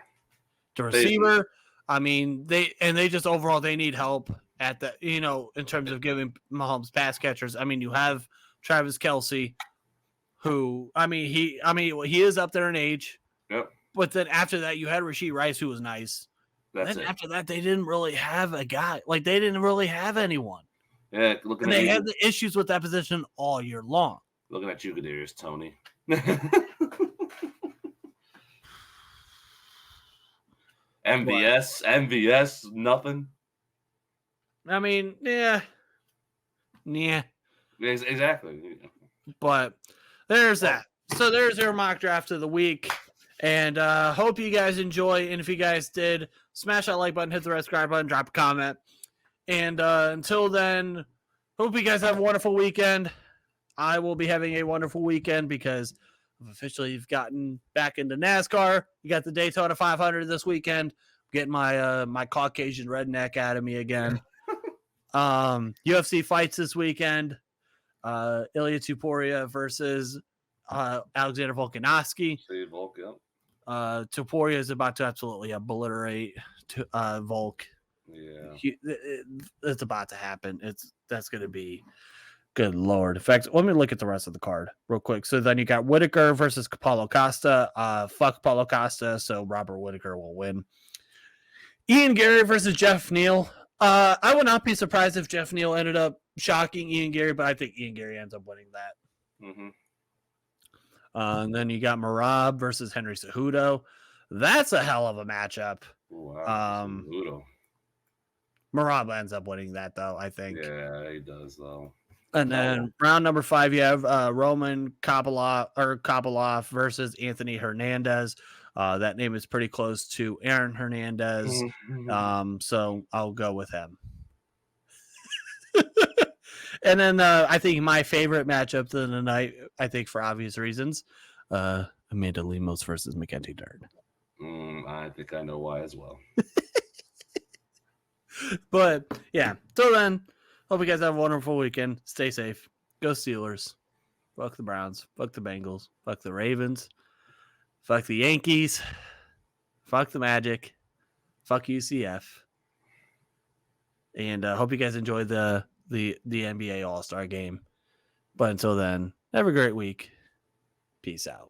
The receiver. I mean, they just overall they need help at the in terms of giving Mahomes pass catchers. I mean, you have Travis Kelce, who he is up there in age. Yep. But then after that, you had Rashee Rice, who was nice. After that, they didn't really have a guy. Like, they didn't really have anyone. Yeah, and they had the issues with that position all year long. Looking at you, Kadarius Toney. MVS, nothing. I mean, yeah. Exactly. But there's that. So there's your mock draft of the week. And hope you guys enjoy. And if you guys did, smash that like button, hit the red subscribe button, drop a comment. And until then, hope you guys have a wonderful weekend. I will be having a wonderful weekend because I've officially gotten back into NASCAR. You got the Daytona 500 this weekend. Getting my my Caucasian redneck out of me again. UFC fights this weekend. Ilya Tuporia versus Alexander Volkanovski. Tuporia is about to absolutely obliterate Volk. Yeah, it's about to happen. That's going to be good Lord. In fact, let me look at the rest of the card real quick. So then you got Whitaker versus Paulo Costa. Fuck Paulo Costa, so Robert Whitaker will win. Ian Gary versus Jeff Neal. I would not be surprised if Jeff Neal ended up shocking Ian Gary, but I think Ian Gary ends up winning that. Mm-hmm. And then you got Marab versus Henry Cejudo. That's a hell of a matchup. Wow, Marab ends up winning that, though, I think. Yeah, he does, though. And then round number 5, you have Roman Kopylov versus Anthony Hernandez. That name is pretty close to Aaron Hernandez. So I'll go with him. And then I think my favorite matchup of the night, I think for obvious reasons, Amanda Lemos versus Mackenzie Dern. I think I know why as well. But yeah, till then, hope you guys have a wonderful weekend. Stay safe. Go Steelers. Fuck the Browns. Fuck the Bengals. Fuck the Ravens. Fuck the Yankees. Fuck the Magic. Fuck UCF. And hope you guys enjoyed the NBA All-Star game. But until then, have a great week. Peace out.